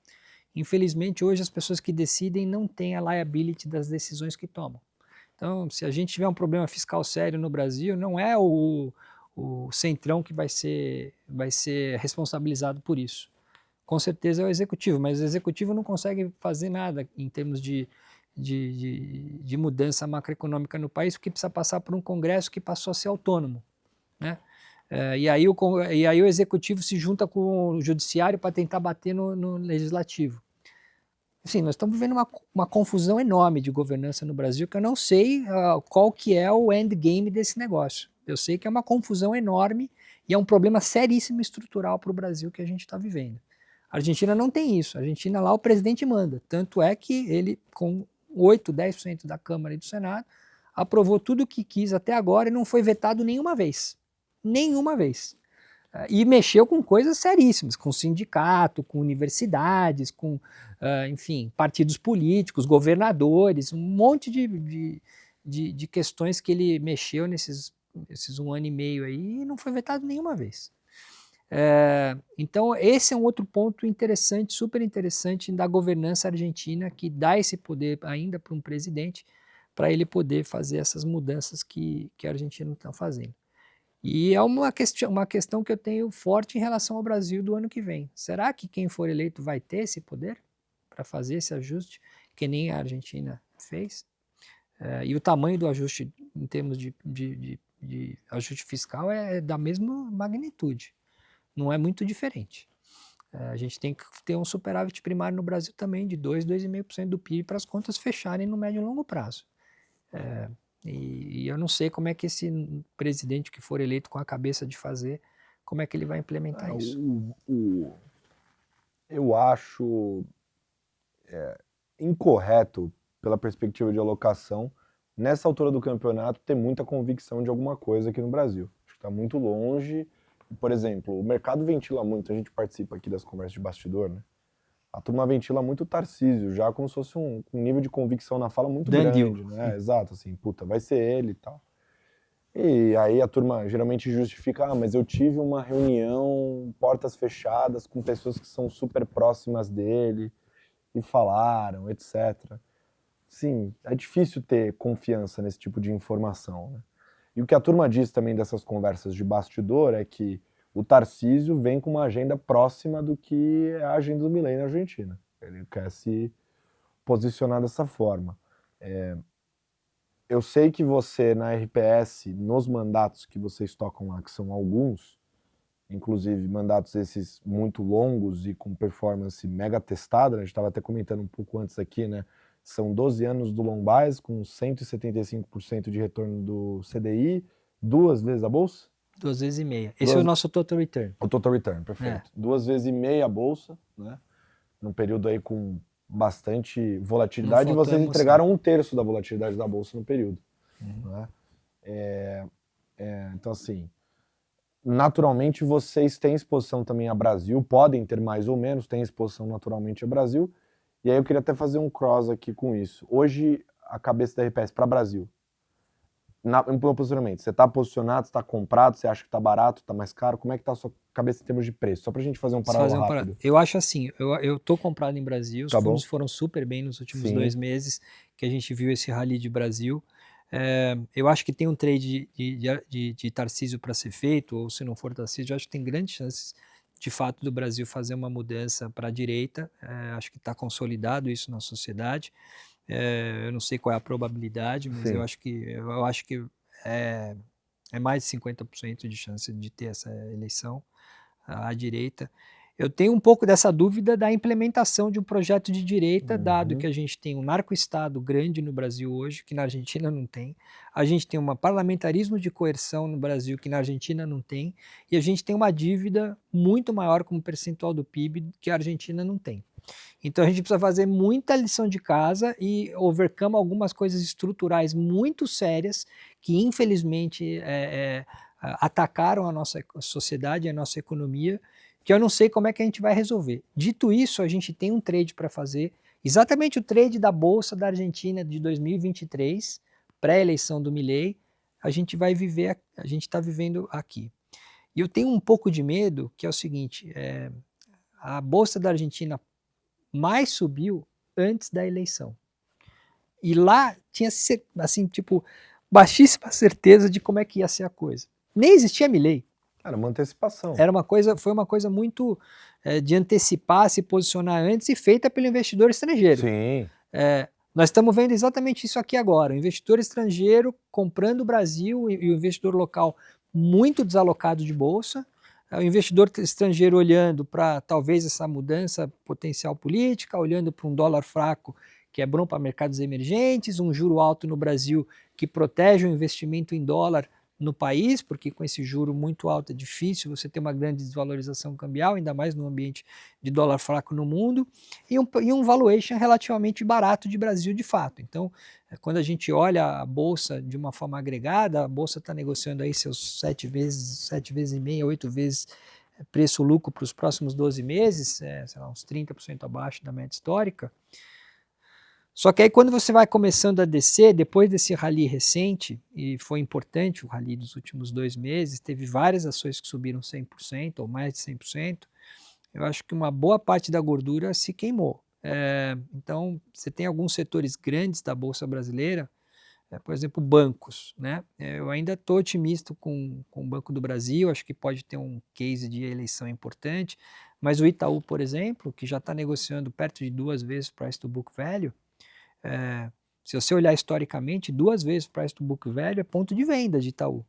Infelizmente, hoje as pessoas que decidem não têm a liability das decisões que tomam. Então, se a gente tiver um problema fiscal sério no Brasil, não é o Centrão que vai ser responsabilizado por isso. Com certeza é o Executivo, mas o Executivo não consegue fazer nada em termos de de mudança macroeconômica no país, porque precisa passar por um Congresso que passou a ser autônomo, né? E aí o Executivo se junta com o Judiciário para tentar bater no Legislativo. Assim, nós estamos vivendo uma confusão enorme de governança no Brasil, que eu não sei qual que é o endgame desse negócio. Eu sei que é uma confusão enorme e é um problema seríssimo estrutural para o Brasil que a gente está vivendo. A Argentina não tem isso. A Argentina lá o presidente manda. Tanto é que ele, com 8, 10% da Câmara e do Senado, aprovou tudo o que quis até agora e não foi vetado nenhuma vez. Nenhuma vez. E mexeu com coisas seríssimas, com sindicato, com universidades, com, enfim, partidos políticos, governadores, um monte de questões que ele mexeu nesses 1 ano e meio aí e não foi vetado nenhuma vez. Então, esse é um outro ponto interessante, super interessante da governança argentina, que dá esse poder ainda para um presidente, para ele poder fazer essas mudanças que a Argentina está fazendo. E é uma questão que eu tenho forte em relação ao Brasil do ano que vem. Será que quem for eleito vai ter esse poder para fazer esse ajuste, que nem a Argentina fez? E o tamanho do ajuste em termos de ajuste fiscal é da mesma magnitude. Não é muito diferente. A gente tem que ter um superávit primário no Brasil também de 2, 2,5% do PIB para as contas fecharem no médio e longo prazo. E eu não sei como é que esse presidente que for eleito com a cabeça de fazer, como é que ele vai implementar isso. Eu acho incorreto, pela perspectiva de alocação, nessa altura do campeonato, ter muita convicção de alguma coisa aqui no Brasil. Acho que está muito longe. Por exemplo, o mercado ventila muito, a gente participa aqui das conversas de bastidor, né? A turma ventila muito o Tarcísio, já como se fosse um nível de convicção na fala muito grande, né? Exato, assim, puta, vai ser ele e tal. E aí a turma geralmente justifica, mas eu tive uma reunião, portas fechadas, com pessoas que são super próximas dele, e falaram, etc. Sim, é difícil ter confiança nesse tipo de informação, né? E o que a turma diz também dessas conversas de bastidor é que o Tarcísio vem com uma agenda próxima do que é a agenda do Milei na Argentina. Ele quer se posicionar dessa forma. Eu sei que você, na RPS, nos mandatos que vocês tocam lá, que são alguns, inclusive mandatos esses muito longos e com performance mega testada, né? A gente estava até comentando um pouco antes aqui, né? São 12 anos do Lombás, com 175% de retorno do CDI, 2 vezes a Bolsa? 2,5 vezes. Esse é o nosso total return. O total return, perfeito. 2,5 vezes a Bolsa, né? Num período aí com bastante volatilidade, e vocês entregaram 1/3 da volatilidade da Bolsa no período. Né? Então, assim, naturalmente vocês têm exposição também a Brasil, podem ter mais ou menos, têm exposição naturalmente a Brasil, e aí eu queria até fazer um cross aqui com isso. Hoje, a cabeça da RPS para Brasil, em posicionamento, você está posicionado, está comprado, você acha que está barato, está mais caro? Como é que está a sua cabeça em termos de preço? Só para a gente fazer um paralelo rápido. Eu acho assim, eu estou comprado em Brasil, os fundos foram super bem nos últimos 2 meses que a gente viu esse rally de Brasil. Eu acho que tem um trade de Tarcísio para ser feito, ou se não for Tarcísio, eu acho que tem grandes chances de fato do Brasil fazer uma mudança para a direita. Acho que está consolidado isso na sociedade. Eu não sei qual é a probabilidade, mas eu acho que é mais de 50% de chance de ter essa eleição à direita. Eu tenho um pouco dessa dúvida da implementação de um projeto de direita, dado que a gente tem um narco-estado grande no Brasil hoje, que na Argentina não tem. A gente tem um parlamentarismo de coerção no Brasil, que na Argentina não tem. E a gente tem uma dívida muito maior como percentual do PIB, que a Argentina não tem. Então a gente precisa fazer muita lição de casa e overcome algumas coisas estruturais muito sérias que infelizmente atacaram a nossa sociedade e a nossa economia, que eu não sei como é que a gente vai resolver. Dito isso, a gente tem um trade para fazer, exatamente o trade da Bolsa da Argentina de 2023, pré-eleição do Milei, a gente está vivendo aqui. E eu tenho um pouco de medo, que é o seguinte, a Bolsa da Argentina mais subiu antes da eleição. E lá tinha, assim, tipo, baixíssima certeza de como é que ia ser a coisa. Nem existia Milei. Era uma antecipação. Foi uma coisa muito de antecipar, se posicionar antes e feita pelo investidor estrangeiro. Sim. Nós estamos vendo exatamente isso aqui agora, o investidor estrangeiro comprando o Brasil e o investidor local muito desalocado de bolsa, o investidor estrangeiro olhando para talvez essa mudança potencial política, olhando para um dólar fraco que é bom para mercados emergentes, um juro alto no Brasil que protege o investimento em dólar no país, porque com esse juro muito alto é difícil você ter uma grande desvalorização cambial, ainda mais no ambiente de dólar fraco no mundo, e um valuation relativamente barato de Brasil de fato. Então, quando a gente olha a Bolsa de uma forma agregada, a Bolsa está negociando aí seus 7 vezes e meia, 8 vezes preço-lucro para os próximos 12 meses, sei lá, uns 30% abaixo da média histórica. Só que aí quando você vai começando a descer, depois desse rally recente, e foi importante o rally dos últimos 2 meses, teve várias ações que subiram 100% ou mais de 100%, eu acho que uma boa parte da gordura se queimou. Então, você tem alguns setores grandes da Bolsa Brasileira, por exemplo, bancos, né? Eu ainda estou otimista com o Banco do Brasil, acho que pode ter um case de eleição importante, mas o Itaú, por exemplo, que já está negociando perto de 2 vezes price to book value, se você olhar historicamente, 2 vezes price to book value é ponto de venda de Itaú.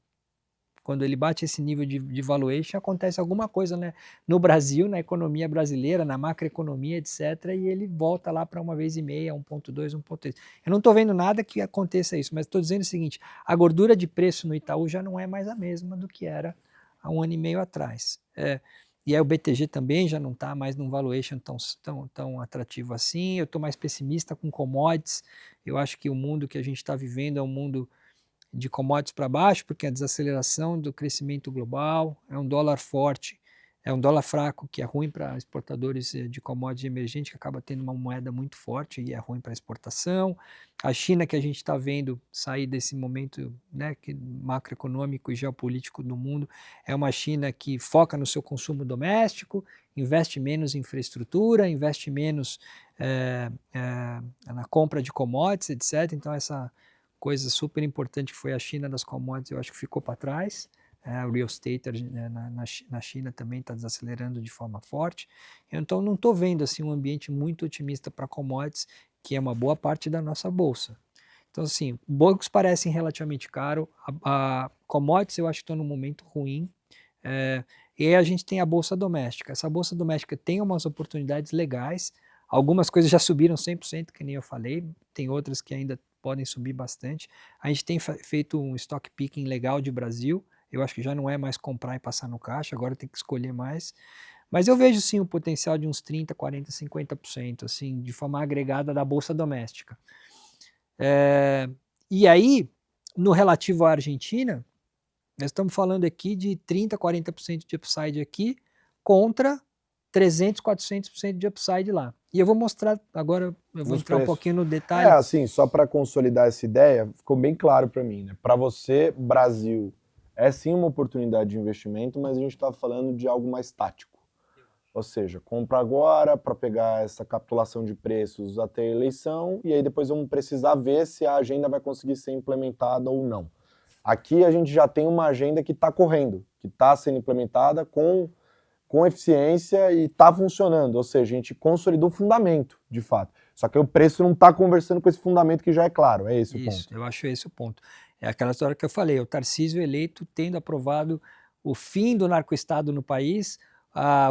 Quando ele bate esse nível de valuation, acontece alguma coisa, né, no Brasil, na economia brasileira, na macroeconomia, etc., e ele volta lá para 1,5, 1,2, 1,3. Eu não estou vendo nada que aconteça isso, mas estou dizendo o seguinte, a gordura de preço no Itaú já não é mais a mesma do que era há 1 ano e meio atrás. E aí o BTG também já não está mais num valuation tão atrativo assim, eu estou mais pessimista com commodities, eu acho que o mundo que a gente está vivendo é um mundo de commodities para baixo, porque a desaceleração do crescimento global, é um dólar forte, é um dólar fraco, que é ruim para exportadores de commodities emergentes, que acaba tendo uma moeda muito forte e é ruim para exportação. A China, que a gente está vendo sair desse momento, né, macroeconômico e geopolítico do mundo, é uma China que foca no seu consumo doméstico, investe menos em infraestrutura, investe menos na compra de commodities, etc. Então, essa coisa super importante que foi a China das commodities, eu acho que ficou para trás. O real estate na China também está desacelerando de forma forte. Então, não estou vendo assim, um ambiente muito otimista para commodities, que é uma boa parte da nossa bolsa. Então, assim, bancos parecem relativamente caros, a commodities eu acho que estão num momento ruim, e aí a gente tem a bolsa doméstica. Essa bolsa doméstica tem umas oportunidades legais, algumas coisas já subiram 100%, que nem eu falei, tem outras que ainda podem subir bastante. A gente tem feito um stock picking legal de Brasil, eu acho que já não é mais comprar e passar no caixa, agora tem que escolher mais. Mas eu vejo sim o potencial de uns 30%, 40%, 50%, assim, de forma agregada da bolsa doméstica. E aí, no relativo à Argentina, nós estamos falando aqui de 30%, 40% de upside aqui contra 300%, 400% de upside lá. E eu vou mostrar, agora eu vou entrar um pouquinho no detalhe. Assim, só para consolidar essa ideia, ficou bem claro para mim, né? Para você, Brasil é sim uma oportunidade de investimento, mas a gente está falando de algo mais tático. Ou seja, compra agora para pegar essa capitulação de preços até a eleição e aí depois vamos precisar ver se a agenda vai conseguir ser implementada ou não. Aqui a gente já tem uma agenda que está correndo, que está sendo implementada com eficiência e está funcionando, ou seja, a gente consolidou o fundamento, de fato. Só que o preço não está conversando com esse fundamento que já é claro, é esse o ponto. Isso, eu acho esse o ponto. É aquela história que eu falei, o Tarcísio eleito tendo aprovado o fim do narcoestado no país,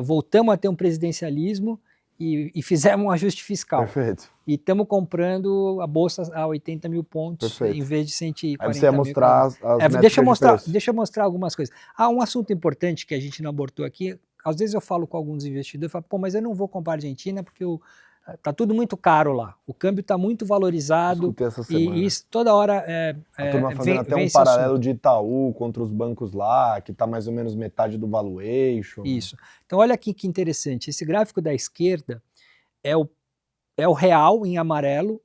voltamos a ter um presidencialismo e fizemos um ajuste fiscal. Perfeito. E estamos comprando a bolsa a 80 mil pontos, perfeito, em vez de 140 aí você ia mil. Mostrar as deixa eu mostrar algumas coisas. Um assunto importante que a gente não abordou aqui, às vezes eu falo com alguns investidores, eu falo, pô, mas eu não vou comprar a Argentina porque tá tudo muito caro lá, o câmbio está muito valorizado e isso toda hora a turma fazendo até um paralelo de Itaú contra os bancos lá, que está mais ou menos metade do valuation. Isso. Então olha aqui que interessante, esse gráfico da esquerda é o real em amarelo,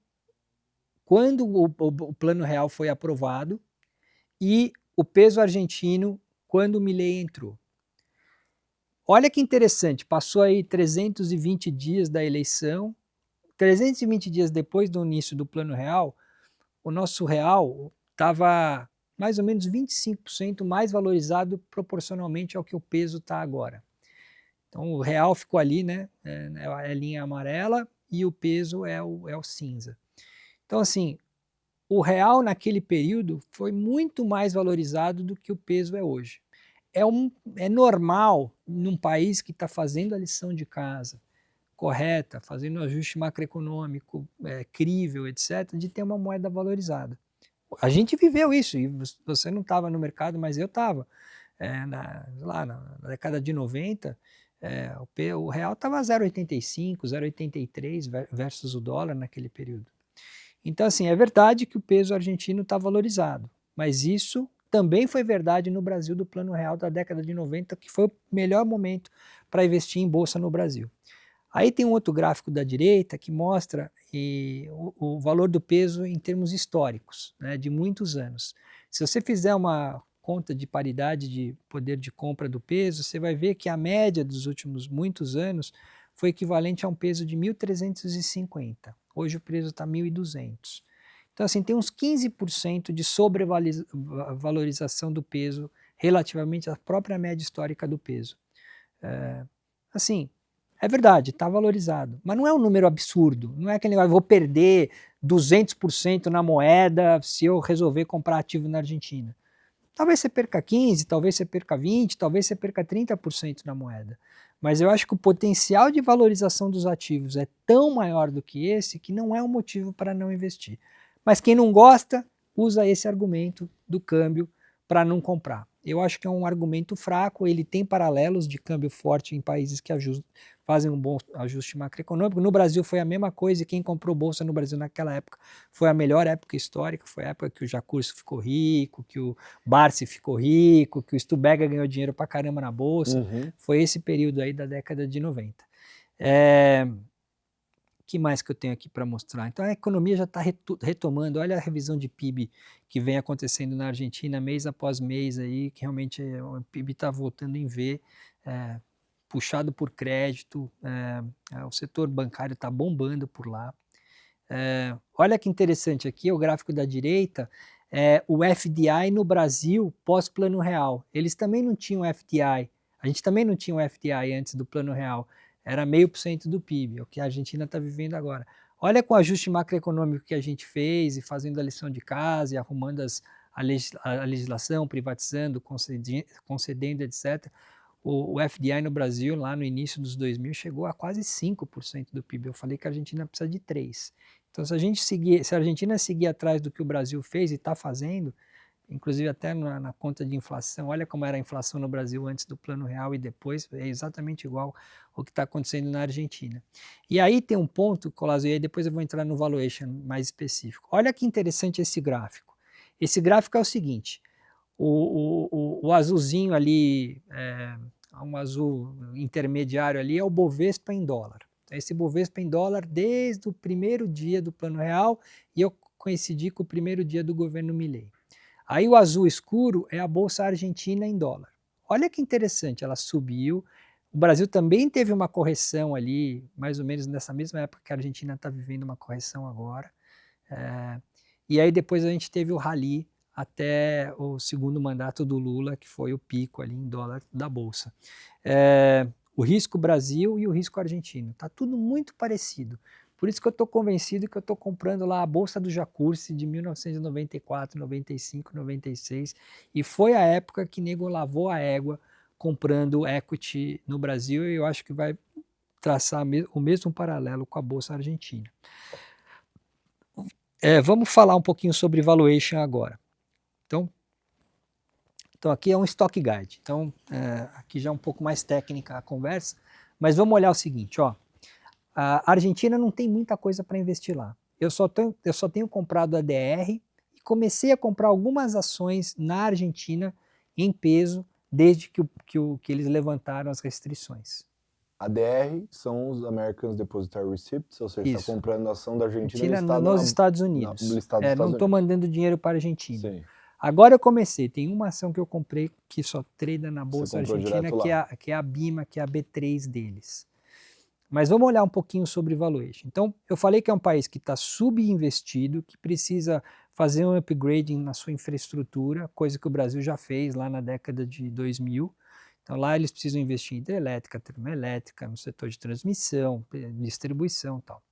quando o plano real foi aprovado, e o peso argentino quando o Milei entrou. Olha que interessante, passou aí 320 dias da eleição, 320 dias depois do início do plano real, o nosso real estava mais ou menos 25% mais valorizado proporcionalmente ao que o peso está agora. Então o real ficou ali, né, é a linha amarela e o peso é o cinza. Então, assim, o real naquele período foi muito mais valorizado do que o peso é hoje. É normal, num país que está fazendo a lição de casa correta, fazendo um ajuste macroeconômico crível, etc., de ter uma moeda valorizada. A gente viveu isso, e você não estava no mercado, mas eu estava. Lá na década de 90, o real estava 0,85, 0,83 versus o dólar naquele período. Então, assim, é verdade que o peso argentino está valorizado, mas isso também foi verdade no Brasil do Plano Real da década de 90, que foi o melhor momento para investir em bolsa no Brasil. Aí tem um outro gráfico da direita que mostra o valor do peso em termos históricos, né, de muitos anos. Se você fizer uma conta de paridade de poder de compra do peso, você vai ver que a média dos últimos muitos anos foi equivalente a um peso de 1.350. Hoje o peso está 1.200. Então, assim, tem uns 15% de sobrevalorização do peso relativamente à própria média histórica do peso. Assim, é verdade, está valorizado, mas não é um número absurdo, não é aquele negócio, vou perder 200% na moeda se eu resolver comprar ativo na Argentina. Talvez você perca 15%, talvez você perca 20%, talvez você perca 30% na moeda. Mas eu acho que o potencial de valorização dos ativos é tão maior do que esse que não é um motivo para não investir. Mas quem não gosta, usa esse argumento do câmbio para não comprar. Eu acho que é um argumento fraco, ele tem paralelos de câmbio forte em países que fazem um bom ajuste macroeconômico. No Brasil foi a mesma coisa, e quem comprou bolsa no Brasil naquela época foi a melhor época histórica, foi a época que o Jacurso ficou rico, que o Barsi ficou rico, que o Stubega ganhou dinheiro pra caramba na bolsa. Foi esse período aí da década de 90. Que mais que eu tenho aqui para mostrar? Então a economia já está retomando, olha a revisão de PIB que vem acontecendo na Argentina mês após mês aí, que realmente o PIB está voltando em V, puxado por crédito, o setor bancário está bombando por lá. Olha que interessante aqui, o gráfico da direita, o FDI no Brasil pós-Plano Real. Eles também não tinham FDI, a gente também não tinha um FDI antes do Plano Real, era 0,5% do PIB, é o que a Argentina está vivendo agora. Olha com o ajuste macroeconômico que a gente fez e fazendo a lição de casa e arrumando a legislação, privatizando, concedendo, etc. O FDI no Brasil, lá no início dos 2000, chegou a quase 5% do PIB. Eu falei que a Argentina precisa de 3%. Então, se a Argentina seguir atrás do que o Brasil fez e está fazendo, inclusive até na conta de inflação, olha como era a inflação no Brasil antes do Plano Real e depois, é exatamente igual ao que está acontecendo na Argentina. E aí tem um ponto, Collazo, e aí depois eu vou entrar no valuation mais específico. Olha que interessante esse gráfico. Esse gráfico é o seguinte, o azulzinho ali, um azul intermediário ali, é o Bovespa em dólar. Esse Bovespa em dólar desde o primeiro dia do Plano Real, e eu coincidi com o primeiro dia do governo Milei. Aí o azul escuro é a Bolsa Argentina em dólar. Olha que interessante, ela subiu. O Brasil também teve uma correção ali, mais ou menos nessa mesma época que a Argentina está vivendo uma correção agora. E aí depois a gente teve o rally até o segundo mandato do Lula, que foi o pico ali em dólar da Bolsa. O risco Brasil e o risco argentino. Está tudo muito parecido. Por isso que eu estou convencido que eu estou comprando lá a Bolsa do Jacursi de 1994, 95, 96. E foi a época que nego lavou a égua comprando equity no Brasil, e eu acho que vai traçar o mesmo paralelo com a Bolsa Argentina. Vamos falar um pouquinho sobre valuation agora. Então aqui é um stock guide. Então aqui já é um pouco mais técnica a conversa, mas vamos olhar o seguinte, ó. A Argentina não tem muita coisa para investir lá. Eu só tenho comprado a DR e comecei a comprar algumas ações na Argentina em peso desde que eles levantaram as restrições. ADR são os American Depositary Receipts, ou seja, está comprando a ação da Argentina nos Estados Unidos. Não estou mandando dinheiro para a Argentina. Sim. Agora eu comecei, tem uma ação que eu comprei que só trada na Bolsa Argentina, que é a BIMA, que é a B3 deles. Mas vamos olhar um pouquinho sobre valuation. Então, eu falei que é um país que está subinvestido, que precisa fazer um upgrading na sua infraestrutura, coisa que o Brasil já fez lá na década de 2000. Então, lá eles precisam investir em hidrelétrica, termoelétrica, no setor de transmissão, distribuição e tal.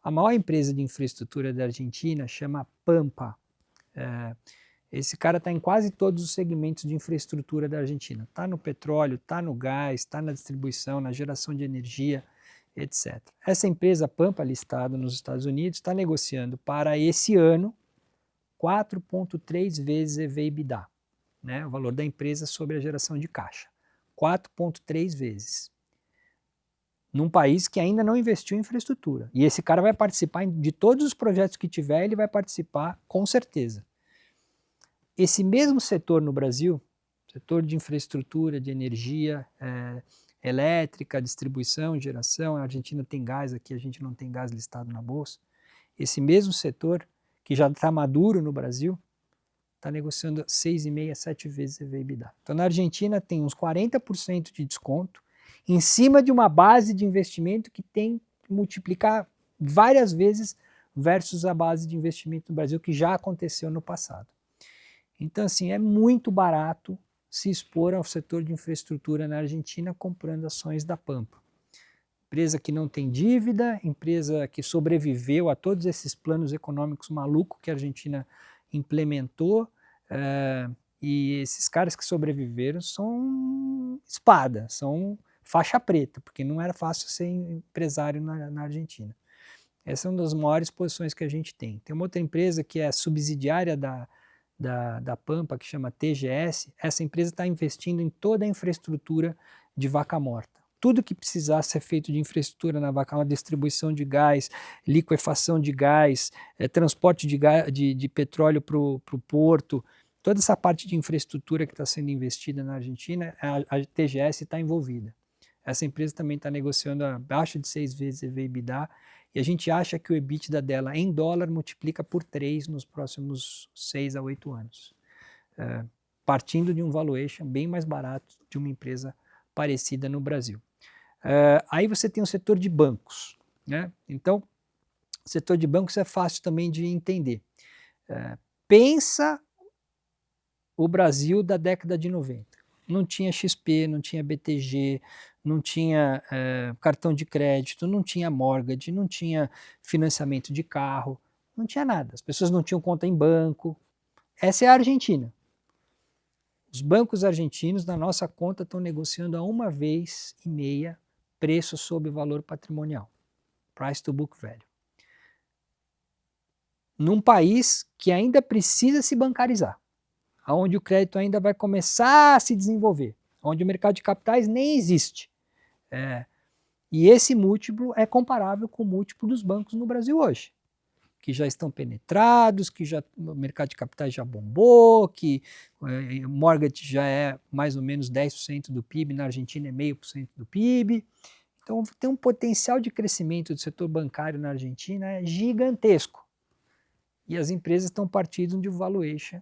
A maior empresa de infraestrutura da Argentina chama Pampa. Esse cara está em quase todos os segmentos de infraestrutura da Argentina. Está no petróleo, está no gás, está na distribuição, na geração de energia, etc. Essa empresa Pampa, listada nos Estados Unidos, está negociando para esse ano 4,3 vezes EV/EBITDA, né, o valor da empresa sobre a geração de caixa. 4,3 vezes. Num país que ainda não investiu em infraestrutura. E esse cara vai participar de todos os projetos que tiver, ele vai participar com certeza. Esse mesmo setor no Brasil, setor de infraestrutura, de energia elétrica, distribuição, geração, a Argentina tem gás, aqui a gente não tem gás listado na bolsa, esse mesmo setor, que já está maduro no Brasil, está negociando 6,5 a 7 vezes EV/EBITDA. Então na Argentina tem uns 40% de desconto, em cima de uma base de investimento que tem que multiplicar várias vezes versus a base de investimento no Brasil, que já aconteceu no passado. Então, assim, é muito barato se expor ao setor de infraestrutura na Argentina comprando ações da Pampa. Empresa que não tem dívida, empresa que sobreviveu a todos esses planos econômicos malucos que a Argentina implementou, e esses caras que sobreviveram são espada, são faixa preta, porque não era fácil ser empresário na Argentina. Essa é uma das maiores posições que a gente tem. Tem uma outra empresa que é subsidiária da Pampa, que chama TGS. Essa empresa está investindo em toda a infraestrutura de Vaca Morta. Tudo que precisar ser feito de infraestrutura na Vaca Morta, distribuição de gás, liquefação de gás, transporte de petróleo para o porto, toda essa parte de infraestrutura que está sendo investida na Argentina, a TGS está envolvida. Essa empresa também está negociando abaixo de 6 vezes EV/EBITDA, e a gente acha que o EBITDA dela em dólar multiplica por 3 nos próximos 6 a 8 anos, partindo de um valuation bem mais barato de uma empresa parecida no Brasil. Aí você tem o setor de bancos, né? Então, o setor de bancos é fácil também de entender. Pensa o Brasil da década de 90. Não tinha XP, não tinha BTG, não tinha cartão de crédito, não tinha mortgage, não tinha financiamento de carro, não tinha nada. As pessoas não tinham conta em banco. Essa é a Argentina. Os bancos argentinos, na nossa conta, estão negociando a 1,5 vezes preço sobre valor patrimonial. Price to book value. Num país que ainda precisa se bancarizar, onde o crédito ainda vai começar a se desenvolver, onde o mercado de capitais nem existe. E esse múltiplo é comparável com o múltiplo dos bancos no Brasil hoje, que já estão penetrados, que o mercado de capitais já bombou, que o mortgage já é mais ou menos 10% do PIB, na Argentina é 0,5% do PIB. Então tem um potencial de crescimento do setor bancário na Argentina gigantesco. E as empresas estão partindo de um valuation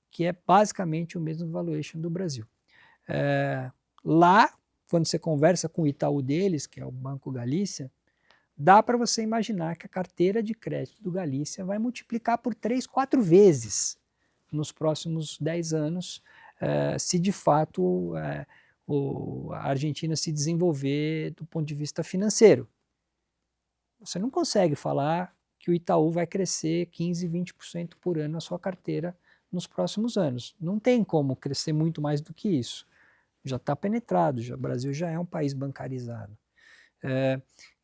que é basicamente o mesmo valuation do Brasil. Lá, quando você conversa com o Itaú deles, que é o Banco Galícia, dá para você imaginar que a carteira de crédito do Galícia vai multiplicar por 3, 4 vezes nos próximos 10 anos, se de fato a Argentina se desenvolver do ponto de vista financeiro. Você não consegue falar que o Itaú vai crescer 15, 20% por ano na sua carteira nos próximos anos. Não tem como crescer muito mais do que isso. Já está penetrado, o Brasil já é um país bancarizado.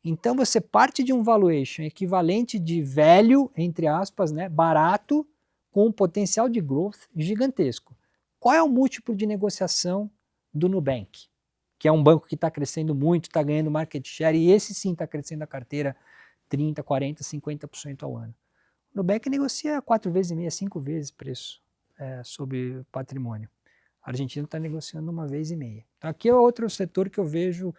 Então você parte de um valuation equivalente de velho, entre aspas, né, barato, com um potencial de growth gigantesco. Qual é o múltiplo de negociação do Nubank? Que é um banco que está crescendo muito, está ganhando market share, e esse sim está crescendo a carteira 30%, 40%, 50% ao ano. O Nubank negocia 4,5 vezes, 5 vezes preço sobre patrimônio. A Argentina está negociando 1,5 vezes. Então aqui é outro setor que eu vejo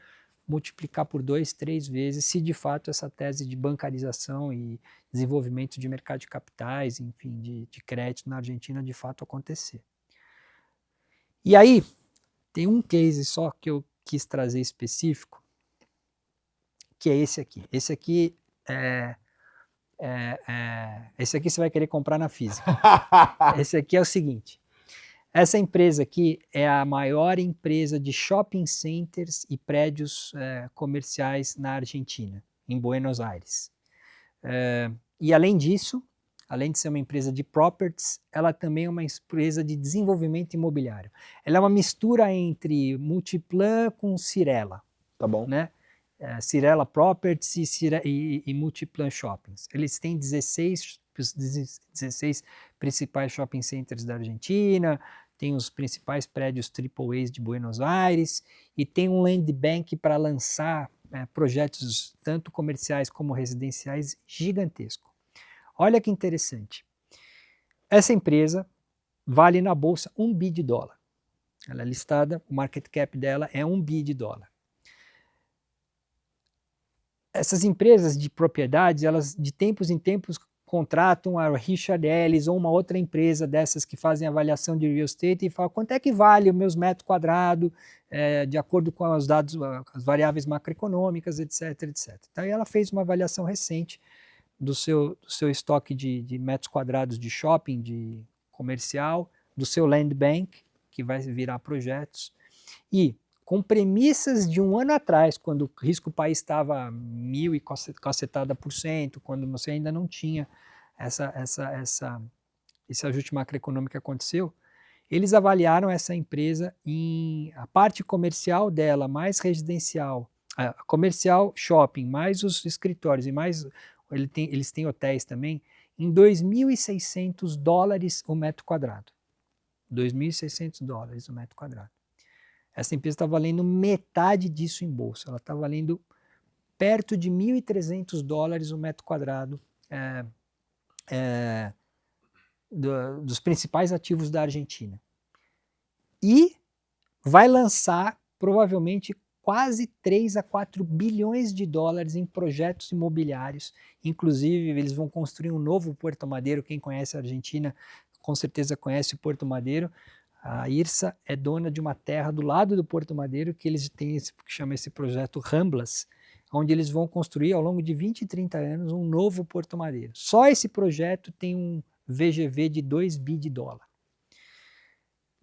multiplicar por 2, 3 vezes, se de fato essa tese de bancarização e desenvolvimento de mercado de capitais, enfim, de crédito na Argentina de fato acontecer. E aí, tem um case só que eu quis trazer específico, que é esse aqui. Esse aqui esse aqui você vai querer comprar na física. Esse aqui é o seguinte. Essa empresa aqui é a maior empresa de shopping centers e prédios comerciais na Argentina, em Buenos Aires. E além disso, além de ser uma empresa de properties, ela também é uma empresa de desenvolvimento imobiliário. Ela é uma mistura entre Multiplan com Cirela. Tá bom. Né? Cirela Properties e Multiplan Shoppings. Eles têm 16 principais shopping centers da Argentina, tem os principais prédios AAA de Buenos Aires e tem um land bank para lançar projetos tanto comerciais como residenciais gigantesco. Olha que interessante. Essa empresa vale na bolsa $1 bi. Ela é listada, o market cap dela é $1 bi. Essas empresas de propriedades, elas de tempos em tempos contratam a Richard Ellis ou uma outra empresa dessas que fazem avaliação de real estate e falam quanto é que vale os meus metros quadrados, de acordo com os dados, as variáveis macroeconômicas, etc, etc. Então, ela fez uma avaliação recente do seu estoque de metros quadrados de shopping, de comercial, do seu land bank, que vai virar projetos, e com premissas de um ano atrás, quando o risco país estava 1.000 e cacetada por cento, quando você ainda não tinha esse ajuste macroeconômico que aconteceu, eles avaliaram essa empresa em a parte comercial dela, mais residencial, comercial shopping, mais os escritórios e mais eles têm hotéis também, em $2.600 o metro quadrado. $2.600 o metro quadrado. Essa empresa está valendo metade disso em bolsa. Ela está valendo perto de $1.300 o metro quadrado dos principais ativos da Argentina. E vai lançar provavelmente quase 3 a 4 bilhões de dólares em projetos imobiliários. Inclusive, eles vão construir um novo Puerto Madero. Quem conhece a Argentina com certeza conhece o Puerto Madero. A IRSA é dona de uma terra do lado do Puerto Madero que eles têm que chama esse projeto Ramblas, onde eles vão construir ao longo de 20 e 30 anos um novo Puerto Madero. Só esse projeto tem um VGV de $2 bi.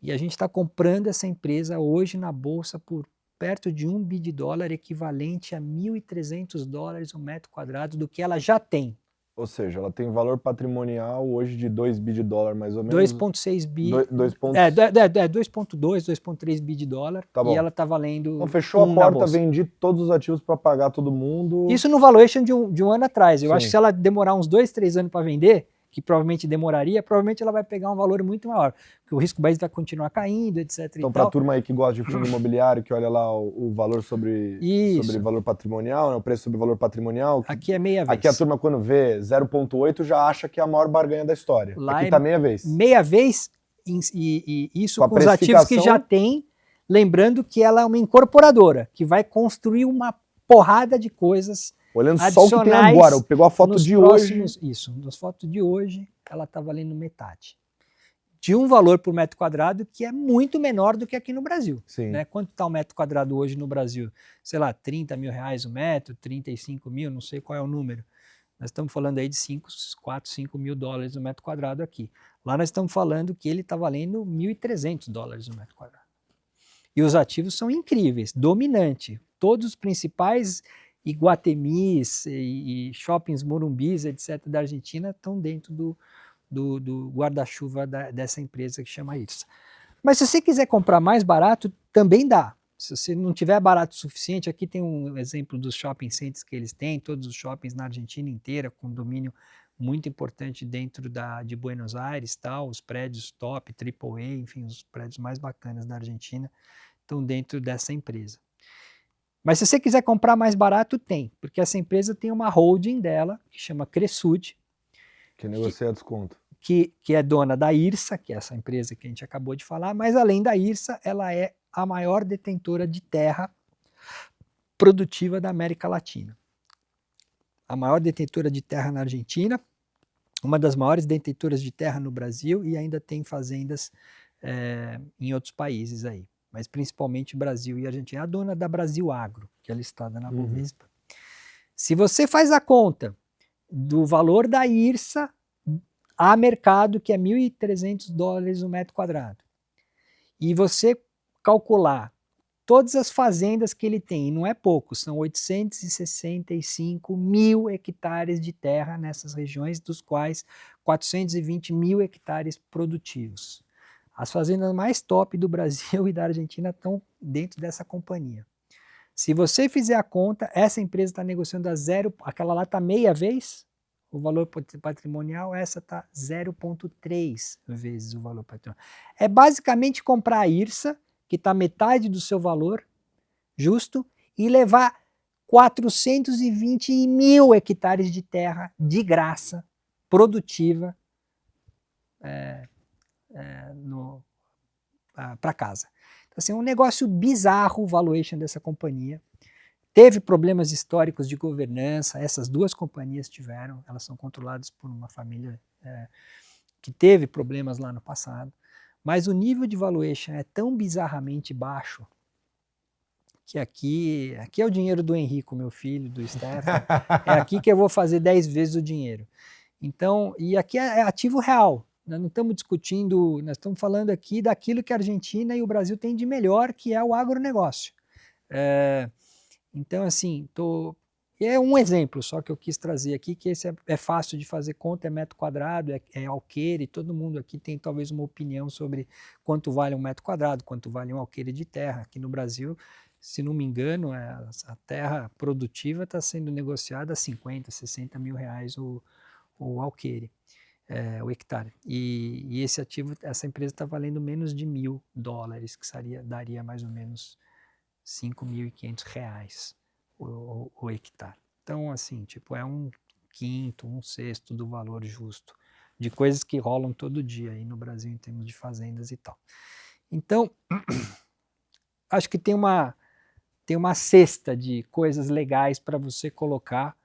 E a gente está comprando essa empresa hoje na bolsa por perto de $1 bi, equivalente a $1.300 o metro quadrado do que ela já tem. Ou seja, ela tem valor patrimonial hoje de $2 bi mais ou menos. 2,6 bi. 2,2, 2,3 bi de dólar. Tá bom. E ela está valendo. Então fechou a porta, vendi todos os ativos para pagar todo mundo. Isso no valuation de um ano atrás. Eu Sim. acho que se ela demorar uns 2, 3 anos para vender, que provavelmente demoraria, provavelmente ela vai pegar um valor muito maior, porque o risco base vai continuar caindo, etc. Então, para a turma aí que gosta de fundo imobiliário, que olha lá o valor sobre valor patrimonial, né, o preço sobre valor patrimonial. Aqui é meia vez. Aqui a turma, quando vê 0,8, já acha que é a maior barganha da história. Lá aqui tá meia vez. Meia vez, e isso com os ativos que já tem, lembrando que ela é uma incorporadora, que vai construir uma porrada de coisas. Olhando só o que tem agora, pegou a foto de hoje. Isso, nas fotos de hoje, ela está valendo metade. De um valor por metro quadrado que é muito menor do que aqui no Brasil. Sim. Né? Quanto está o metro quadrado hoje no Brasil? Sei lá, R$30 mil o metro, 35 mil, não sei qual é o número. Nós estamos falando aí de 4, 5 mil dólares o metro quadrado aqui. Lá nós estamos falando que ele está valendo $1.300 o metro quadrado. E os ativos são incríveis, dominante. Todos os principais Iguatemis e shoppings Morumbis, etc., da Argentina, estão dentro do guarda-chuva dessa empresa que chama IRSA. Mas se você quiser comprar mais barato, também dá. Se você não tiver barato o suficiente, aqui tem um exemplo dos shopping centers que eles têm, todos os shoppings na Argentina inteira, com domínio muito importante dentro de Buenos Aires, tal, os prédios top, AAA, enfim, os prédios mais bacanas da Argentina estão dentro dessa empresa. Mas se você quiser comprar mais barato, tem, porque essa empresa tem uma holding dela, que chama Cresud, que negocia desconto. Que é dona da IRSA, que é essa empresa que a gente acabou de falar, mas além da IRSA, ela é a maior detentora de terra produtiva da América Latina. A maior detentora de terra na Argentina, uma das maiores detentoras de terra no Brasil e ainda tem fazendas em outros países aí. Mas principalmente Brasil e Argentina. A dona da Brasil Agro, que é listada na Bovespa. Se você faz a conta do valor da IRSA a mercado, que é $1.300 o metro quadrado, e você calcular todas as fazendas que ele tem, e não é pouco, são 865 mil hectares de terra nessas regiões, dos quais 420 mil hectares produtivos. As fazendas mais top do Brasil e da Argentina estão dentro dessa companhia. Se você fizer a conta, essa empresa está negociando a zero, aquela lá está meia vez o valor patrimonial, essa está 0,3 vezes o valor patrimonial. É basicamente comprar a IRSA, que está metade do seu valor justo, e levar 420 mil hectares de terra de graça, produtiva, para casa. Então, assim, é um negócio bizarro o valuation dessa companhia. Teve problemas históricos de governança, essas duas companhias tiveram, elas são controladas por uma família que teve problemas lá no passado, mas o nível de valuation é tão bizarramente baixo que aqui é o dinheiro do Henrico, meu filho, do Stefan, é aqui que eu vou fazer 10 vezes o dinheiro. Então, e aqui é ativo real, nós não estamos discutindo, nós estamos falando aqui daquilo que a Argentina e o Brasil têm de melhor, que é o agronegócio. Então, assim, é um exemplo só que eu quis trazer aqui, que esse é fácil de fazer conta, é metro quadrado, é alqueire, todo mundo aqui tem talvez uma opinião sobre quanto vale um metro quadrado, quanto vale um alqueire de terra. Aqui no Brasil, se não me engano, a terra produtiva está sendo negociada a 50, 60 mil reais o alqueire, o hectare. E esse ativo, essa empresa está valendo menos de $1.000, que daria mais ou menos R$5.500 o hectare. Então, assim, tipo, é um quinto, um sexto do valor justo de coisas que rolam todo dia aí no Brasil em termos de fazendas e tal. Então, acho que tem uma cesta de coisas legais para você colocar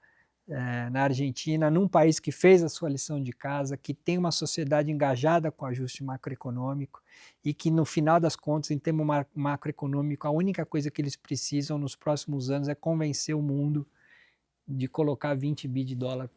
na Argentina, num país que fez a sua lição de casa, que tem uma sociedade engajada com o ajuste macroeconômico e que, no final das contas, em termos macroeconômico, a única coisa que eles precisam nos próximos anos é convencer o mundo de colocar 20 bi de dólar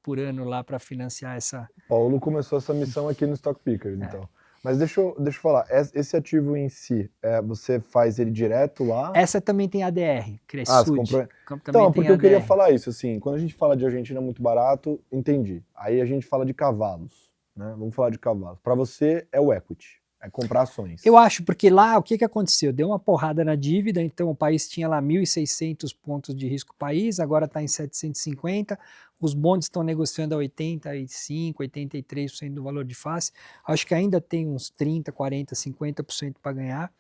por ano lá para financiar essa... Paulo começou essa missão aqui no Stock Picker, então. Mas deixa eu falar, esse ativo em si, você faz ele direto lá? Essa também tem ADR, Cresud. Você comprou... Então, porque eu queria falar isso, assim, quando a gente fala de Argentina muito barato, entendi. Aí a gente fala de cavalos, né? Vamos falar de cavalos. Para você é o equity, é comprar ações. Eu acho, porque lá o que aconteceu? Deu uma porrada na dívida, então o país tinha lá 1.600 pontos de risco país, agora está em 750, os bondes estão negociando a 85%, 83% do valor de face, acho que ainda tem uns 30%, 40%, 50% para ganhar,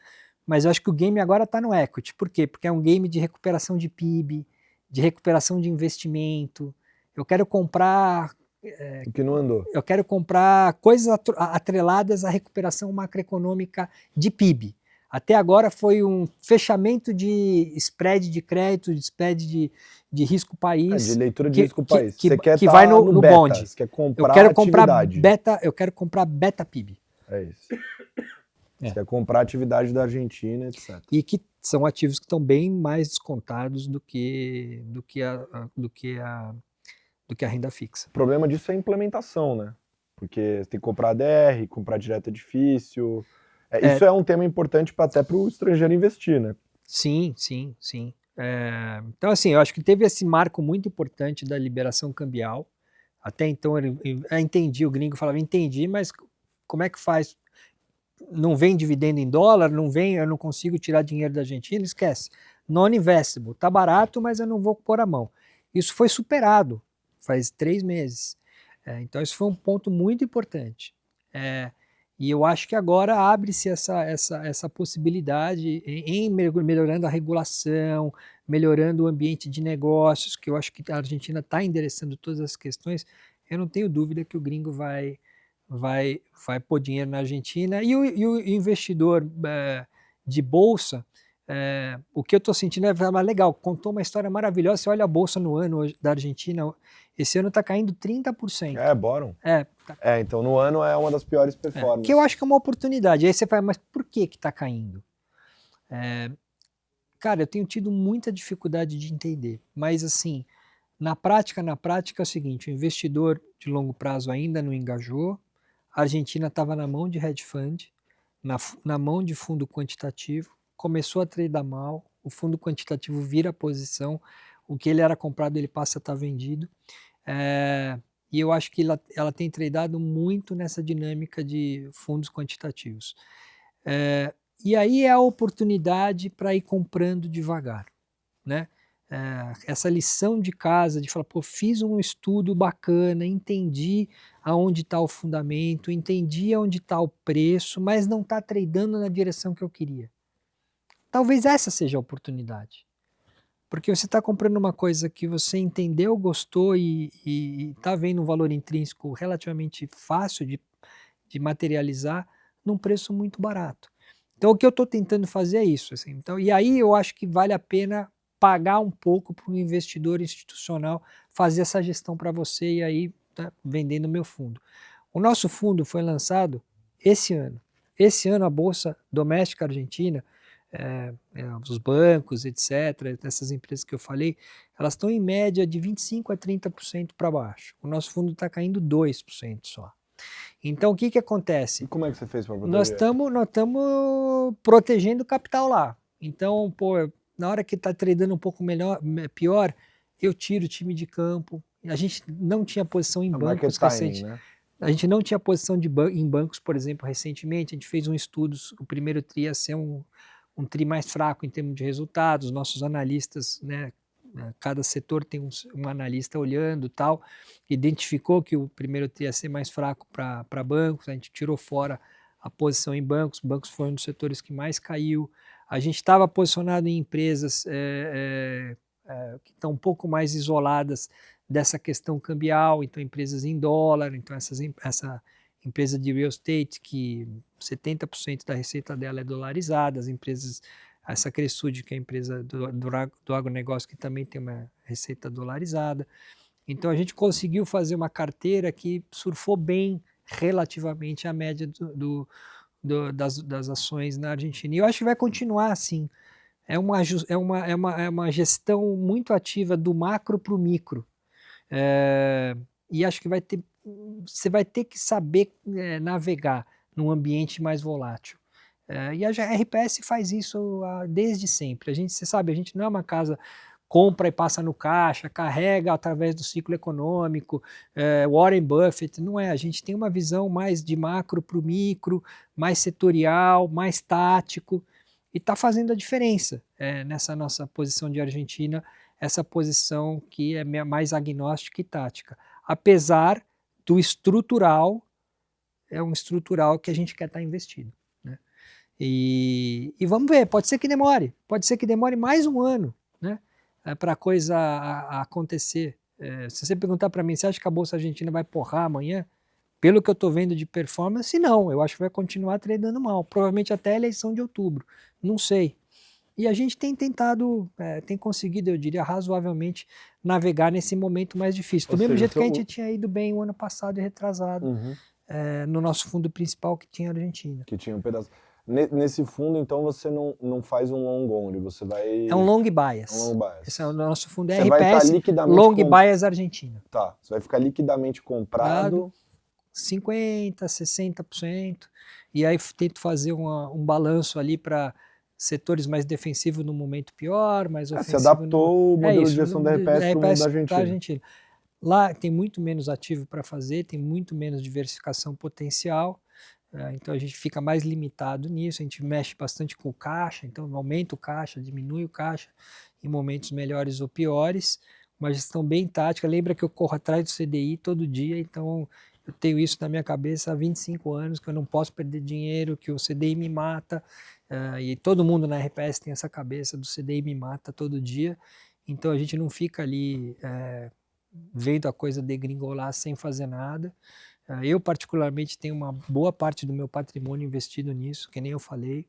mas eu acho que o game agora está no equity. Por quê? Porque é um game de recuperação de PIB, de recuperação de investimento. Eu quero comprar... O que não andou. Eu quero comprar coisas atreladas à recuperação macroeconômica de PIB. Até agora foi um fechamento de spread de crédito, de spread de risco país. De leitura de risco país. Você quer que vai no beta, bonde. Você quer comprar Eu quero comprar beta PIB. É isso. Você quer comprar a atividade da Argentina, etc. E que são ativos que estão bem mais descontados do que a renda fixa. O problema disso é a implementação, né? Porque você tem que comprar ADR, comprar direto é difícil. Isso é um tema importante até para o estrangeiro investir, né? Sim. Então, assim, eu acho que teve esse marco muito importante da liberação cambial. Até então, eu entendi, o gringo falava, entendi, mas como é que faz? Não vem dividendo em dólar, eu não consigo tirar dinheiro da Argentina, esquece. Non-investable, tá barato, mas eu não vou pôr a mão. Isso foi superado faz 3 meses. Então, isso foi um ponto muito importante. E eu acho que agora abre-se essa possibilidade em melhorando a regulação, melhorando o ambiente de negócios, que eu acho que a Argentina está endereçando todas as questões. Eu não tenho dúvida que o gringo vai pôr dinheiro na Argentina. E o investidor de bolsa, o que eu estou sentindo é legal, contou uma história maravilhosa. Você olha a bolsa no ano da Argentina, esse ano está caindo 30%. Boron. Então no ano é uma das piores performances. Que eu acho que é uma oportunidade. Aí você fala, mas por que está caindo? Cara, eu tenho tido muita dificuldade de entender, mas assim, na prática é o seguinte, o investidor de longo prazo ainda não engajou, a Argentina estava na mão de hedge fund, na mão de fundo quantitativo, começou a tradar mal, o fundo quantitativo vira a posição, o que ele era comprado ele passa a estar vendido. E eu acho que ela tem tradado muito nessa dinâmica de fundos quantitativos. E aí é a oportunidade para ir comprando devagar, né? Essa lição de casa de falar, pô, fiz um estudo bacana, entendi aonde está o fundamento, entendi aonde está o preço, mas não está tradando na direção que eu queria. Talvez essa seja a oportunidade. Porque você está comprando uma coisa que você entendeu, gostou e está vendo um valor intrínseco relativamente fácil de materializar num preço muito barato. Então o que eu estou tentando fazer é isso. Assim. Então, e aí eu acho que vale a pena pagar um pouco para um investidor institucional fazer essa gestão para você e aí tá vendendo meu fundo. O nosso fundo foi lançado esse ano. Esse ano a Bolsa Doméstica Argentina, os bancos, etc., essas empresas que eu falei, elas estão em média de 25% a 30% para baixo. O nosso fundo está caindo 2% só. Então, o que acontece? E como é que você fez para proteger? Nós estamos protegendo o capital lá. Então, pô, na hora que está tradando um pouco pior, eu tiro o time de campo. A gente não tinha posição em bancos recentes. Né? A gente não tinha posição em bancos, por exemplo, recentemente. A gente fez um estudo, o primeiro TRI ia ser um TRI mais fraco em termos de resultados. Nossos analistas, né, cada setor tem um analista olhando tal, identificou que o primeiro TRI ia ser mais fraco para bancos, a gente tirou fora a posição em bancos foram um dos setores que mais caiu. A gente estava posicionado em empresas que estão um pouco mais isoladas dessa questão cambial, então empresas em dólar, então essa empresa de real estate que 70% da receita dela é dolarizada, as empresas, essa Cresud, que é a empresa do agronegócio, que também tem uma receita dolarizada. Então a gente conseguiu fazer uma carteira que surfou bem relativamente à média das ações na Argentina. E eu acho que vai continuar assim. É uma gestão muito ativa do macro para o micro. E acho que você vai ter que saber navegar num ambiente mais volátil. E a RPS faz isso desde sempre. Você sabe, a gente não é uma casa compra e passa no caixa, carrega através do ciclo econômico, Warren Buffett, não é. A gente tem uma visão mais de macro para o micro, mais setorial, mais tático, e está fazendo a diferença nessa nossa posição de Argentina, essa posição que é mais agnóstica e tática. Apesar do estrutural, é um estrutural que a gente quer estar investido. Né? E vamos ver, pode ser que demore mais um ano, né? Para a coisa acontecer. Se você perguntar para mim, você acha que a Bolsa Argentina vai porrar amanhã? Pelo que eu estou vendo de performance, não. Eu acho que vai continuar tradando mal. Provavelmente até a eleição de outubro. Não sei. E a gente tem tentado, tem conseguido, eu diria, razoavelmente navegar nesse momento mais difícil. Do mesmo jeito que a gente tinha ido bem o ano passado e retrasado, no nosso fundo principal que tinha a Argentina. Que tinha um pedaço. Nesse fundo, então, você não faz um long only, você vai... É um long bias. Um long bias. Esse é o nosso fundo é você RPS, long bias Argentina. Tá, você vai ficar liquidamente comprado... 50%, 60%, e aí tento fazer um balanço ali para setores mais defensivos no momento pior, mais ofensivo... Você adaptou o modelo de gestão da RPS para o mundo da Argentina. Lá tem muito menos ativo para fazer, tem muito menos diversificação potencial, então a gente fica mais limitado nisso, a gente mexe bastante com o caixa, então aumenta o caixa, diminui o caixa em momentos melhores ou piores, uma gestão bem tática. Lembra que eu corro atrás do CDI todo dia, então eu tenho isso na minha cabeça há 25 anos, que eu não posso perder dinheiro, que o CDI me mata, e todo mundo na RPS tem essa cabeça do CDI me mata todo dia, então a gente não fica ali vendo a coisa degringolar sem fazer nada. Eu, particularmente, tenho uma boa parte do meu patrimônio investido nisso, que nem eu falei.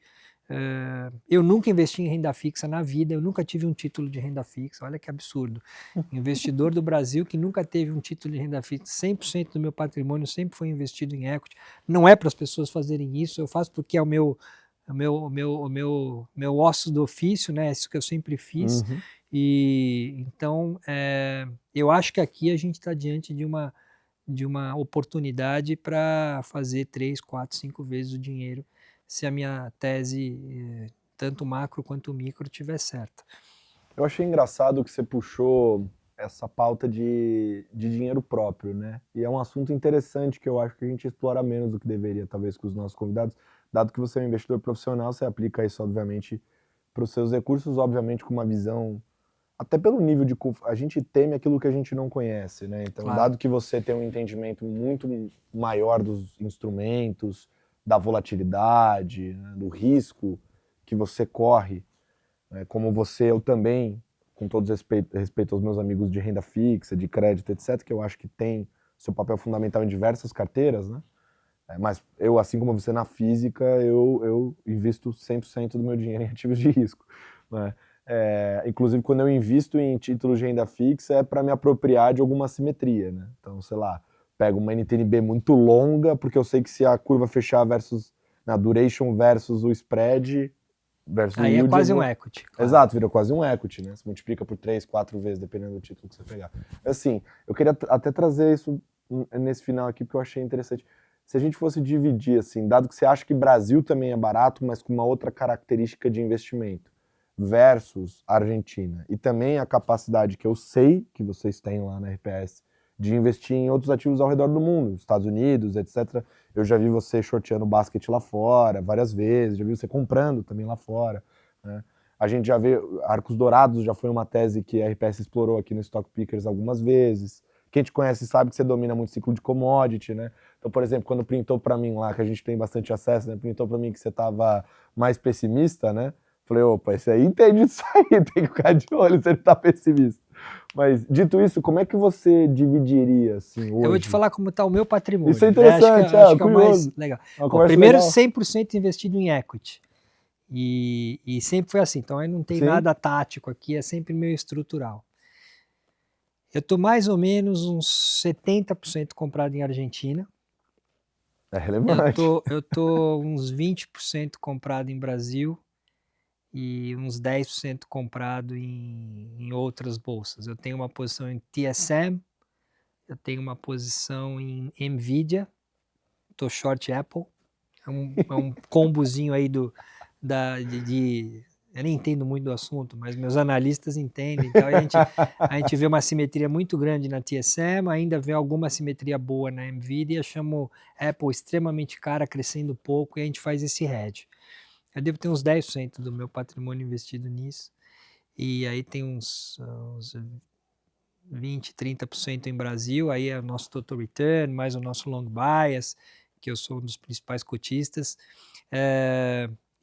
Eu nunca investi em renda fixa na vida, eu nunca tive um título de renda fixa, olha que absurdo. Investidor do Brasil que nunca teve um título de renda fixa, 100% do meu patrimônio sempre foi investido em equity. Não é para as pessoas fazerem isso, eu faço porque é o meu osso do ofício, né? Isso que eu sempre fiz. E então eu acho que aqui a gente está diante de uma oportunidade para fazer 3, 4, 5 vezes o dinheiro, se a minha tese tanto o macro quanto o micro estiver certa. Eu achei engraçado que você puxou essa pauta de dinheiro próprio, né? E é um assunto interessante que eu acho que a gente explora menos do que deveria, talvez, com os nossos convidados. Dado que você é um investidor profissional, você aplica isso, obviamente, para os seus recursos, obviamente, com uma visão, até pelo nível de... A gente teme aquilo que a gente não conhece, né? Então, Claro. dado que você tem um entendimento muito maior dos instrumentos, da volatilidade, né, do risco que você corre, como você, eu também, com todo respeito aos meus amigos de renda fixa, de crédito, etc., que eu acho que tem seu papel fundamental em diversas carteiras, né? Mas eu, assim como você na física, eu invisto 100% do meu dinheiro em ativos de risco, né? Inclusive, quando eu invisto em títulos de renda fixa, é para me apropriar de alguma assimetria, né? Então, sei lá, pego uma NTNB muito longa, porque eu sei que se a curva fechar versus, na duration versus o spread, versus Aí o yield, é quase um equity. Claro. Exato, vira quase um equity, né? Se multiplica por 3, 4 vezes, dependendo do título que você pegar. Assim, eu queria até trazer isso nesse final aqui, porque eu achei interessante. Se a gente fosse dividir, assim, dado que você acha que Brasil também é barato, mas com uma outra característica de investimento, versus Argentina, e também a capacidade que eu sei que vocês têm lá na RPS de investir em outros ativos ao redor do mundo, Estados Unidos, etc. Eu já vi você shorteando basquete lá fora várias vezes, já vi você comprando também lá fora, né? A gente já vê, Arcos Dourados já foi uma tese que a RPS explorou aqui no Stock Pickers algumas vezes. Quem te conhece sabe que você domina muito ciclo de commodity, né? Então, por exemplo, quando printou para mim lá, que a gente tem bastante acesso, né? Printou para mim que você estava mais pessimista, né? Falei, opa, esse aí entende disso aí, tem que ficar de olho se ele tá pessimista. Mas, dito isso, como é que você dividiria, assim, hoje? Eu vou te falar como está o meu patrimônio. Isso é interessante, acho que é o curioso. mais legal. Bom, primeiro, legal. 100% investido em equity. E sempre foi assim, então aí não tem nada tático aqui, é sempre meio estrutural. Eu estou mais ou menos uns 70% comprado em Argentina. É relevante. Eu tô uns 20% comprado em Brasil e uns 10% comprado em outras bolsas. Eu tenho uma posição em TSM, eu tenho uma posição em Nvidia, tô short Apple, é um combozinho aí eu nem entendo muito do assunto, mas meus analistas entendem, então a gente vê uma simetria muito grande na TSM, ainda vê alguma simetria boa na Nvidia, chamo Apple extremamente cara, crescendo pouco, e a gente faz esse hedge. Eu devo ter uns 10% do meu patrimônio investido nisso, e aí tem uns 20, 30% em Brasil, aí é o nosso total return, mais o nosso long bias, que eu sou um dos principais cotistas.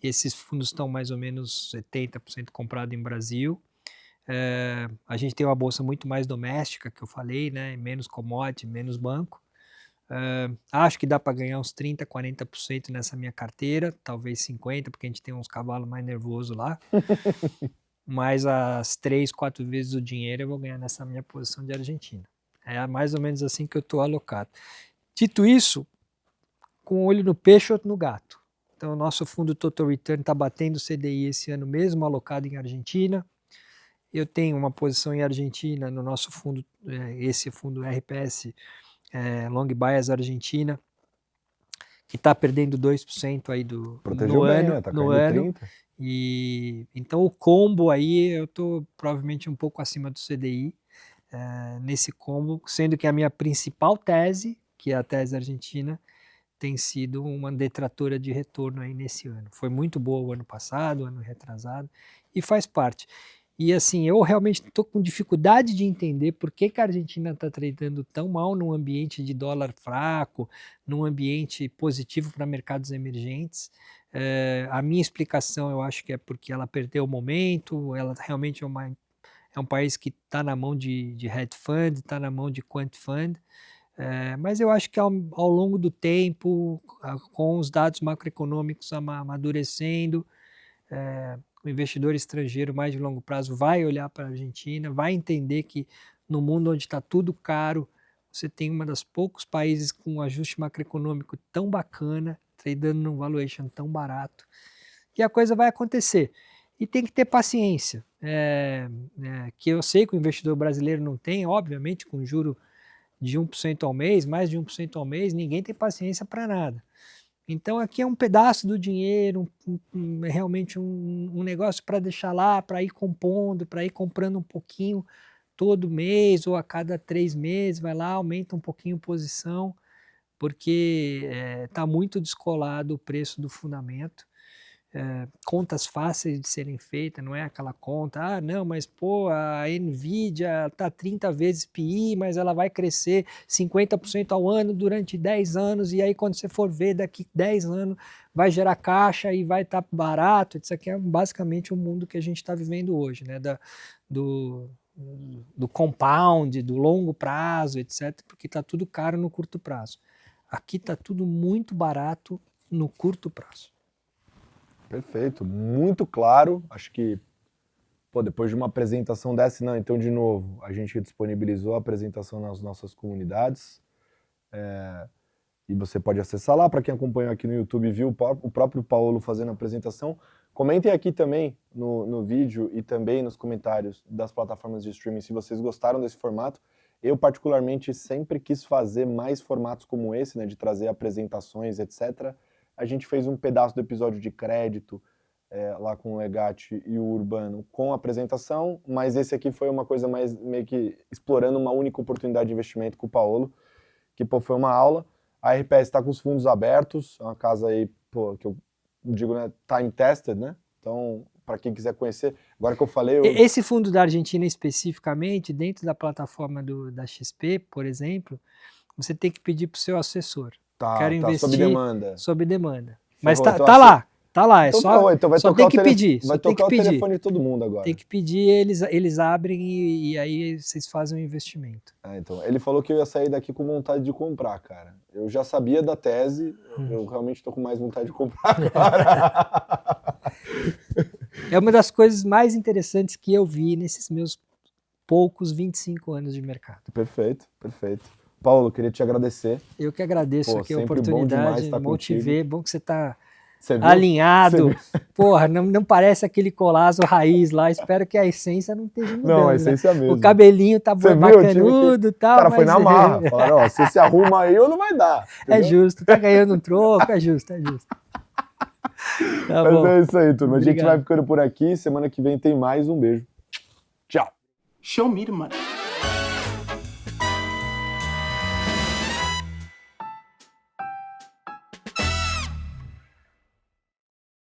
Esses fundos estão mais ou menos 70% comprado em Brasil. A gente tem uma bolsa muito mais doméstica, que eu falei, né? Menos commodity, menos banco. Acho que dá para ganhar uns 30%, 40% nessa minha carteira, talvez 50%, porque a gente tem uns cavalos mais nervosos lá. Mas as 3, 4 vezes o dinheiro eu vou ganhar nessa minha posição de Argentina. É mais ou menos assim que eu estou alocado. Dito isso, com o olho no peixe ou no gato. Então, o nosso fundo Total Return está batendo CDI esse ano mesmo, alocado em Argentina. Eu tenho uma posição em Argentina no nosso fundo, esse fundo RPS, Long Bias Argentina, que está perdendo 2% aí Protegeu bem, né? Tá caindo 30%. E então o combo aí eu estou provavelmente um pouco acima do CDI nesse combo, sendo que a minha principal tese, que é a tese argentina, tem sido uma detratora de retorno aí nesse ano. Foi muito boa o ano passado, o ano retrasado, e faz parte. E assim, eu realmente estou com dificuldade de entender por que a Argentina está tradando tão mal num ambiente de dólar fraco, num ambiente positivo para mercados emergentes. A minha explicação, eu acho que é porque ela perdeu o momento, ela realmente é um país que está na mão de hedge fund, está na mão de quant fund, mas eu acho que ao longo do tempo, com os dados macroeconômicos amadurecendo, o investidor estrangeiro mais de longo prazo vai olhar para a Argentina, vai entender que no mundo onde está tudo caro, você tem uma das poucos países com um ajuste macroeconômico tão bacana, tradando num valuation tão barato, e a coisa vai acontecer. E tem que ter paciência, que eu sei que o investidor brasileiro não tem, obviamente, com juro de 1% ao mês, mais de 1% ao mês, ninguém tem paciência para nada. Então aqui é um pedaço do dinheiro, realmente um negócio para deixar lá, para ir compondo, para ir comprando um pouquinho todo mês ou a cada 3 meses, vai lá, aumenta um pouquinho a posição, porque está muito descolado o preço do fundamento. Contas fáceis de serem feitas, não é aquela conta, não, mas pô, a Nvidia está 30 vezes PI, mas ela vai crescer 50% ao ano durante 10 anos, e aí quando você for ver daqui 10 anos, vai gerar caixa e vai estar barato. Isso aqui é basicamente o mundo que a gente está vivendo hoje, né? Do compound, do longo prazo, etc., porque está tudo caro no curto prazo. Aqui está tudo muito barato no curto prazo. Perfeito, muito claro. Acho que, depois de uma apresentação dessa, não, então de novo, a gente disponibilizou a apresentação nas nossas comunidades. E você pode acessar lá, para quem acompanhou aqui no YouTube e viu o próprio Paulo fazendo a apresentação. Comentem aqui também no vídeo e também nos comentários das plataformas de streaming se vocês gostaram desse formato. Eu, particularmente, sempre quis fazer mais formatos como esse, né, de trazer apresentações, etc. A gente fez um pedaço do episódio de crédito lá com o Legatti e o Urbano com apresentação, mas esse aqui foi uma coisa mais meio que explorando uma única oportunidade de investimento com o Paulo, que foi uma aula. A RPS está com os fundos abertos, é uma casa aí, que eu digo, né, time tested, né? Então, para quem quiser conhecer, agora que eu falei... Esse fundo da Argentina especificamente, dentro da plataforma da XP, por exemplo, você tem que pedir para o seu assessor. Quero investir sob demanda. Sob demanda. Mas então, tá lá, então, só tem que pedir. Vai tocar o telefone de todo mundo agora. Tem que pedir, eles abrem e aí vocês fazem o investimento. Então, ele falou que eu ia sair daqui com vontade de comprar, cara. Eu já sabia da tese, eu realmente estou com mais vontade de comprar agora. É uma das coisas mais interessantes que eu vi nesses meus poucos 25 anos de mercado. Perfeito, perfeito. Paulo, queria te agradecer. Eu que agradeço aqui a oportunidade, bom te ver, bom que você está alinhado. Porra, não parece aquele Colazo raiz lá, espero que a essência não esteja mudando. Não, a essência mesmo. O cabelinho tá bacanudo e tal. O cara foi na marra, falaram, você se arruma aí ou não vai dar. Entendeu? É justo, tá ganhando um troco, é justo. Tá bom. Mas é isso aí, turma. Obrigado. A gente vai ficando por aqui, semana que vem tem mais, um beijo. Tchau. Show me the money.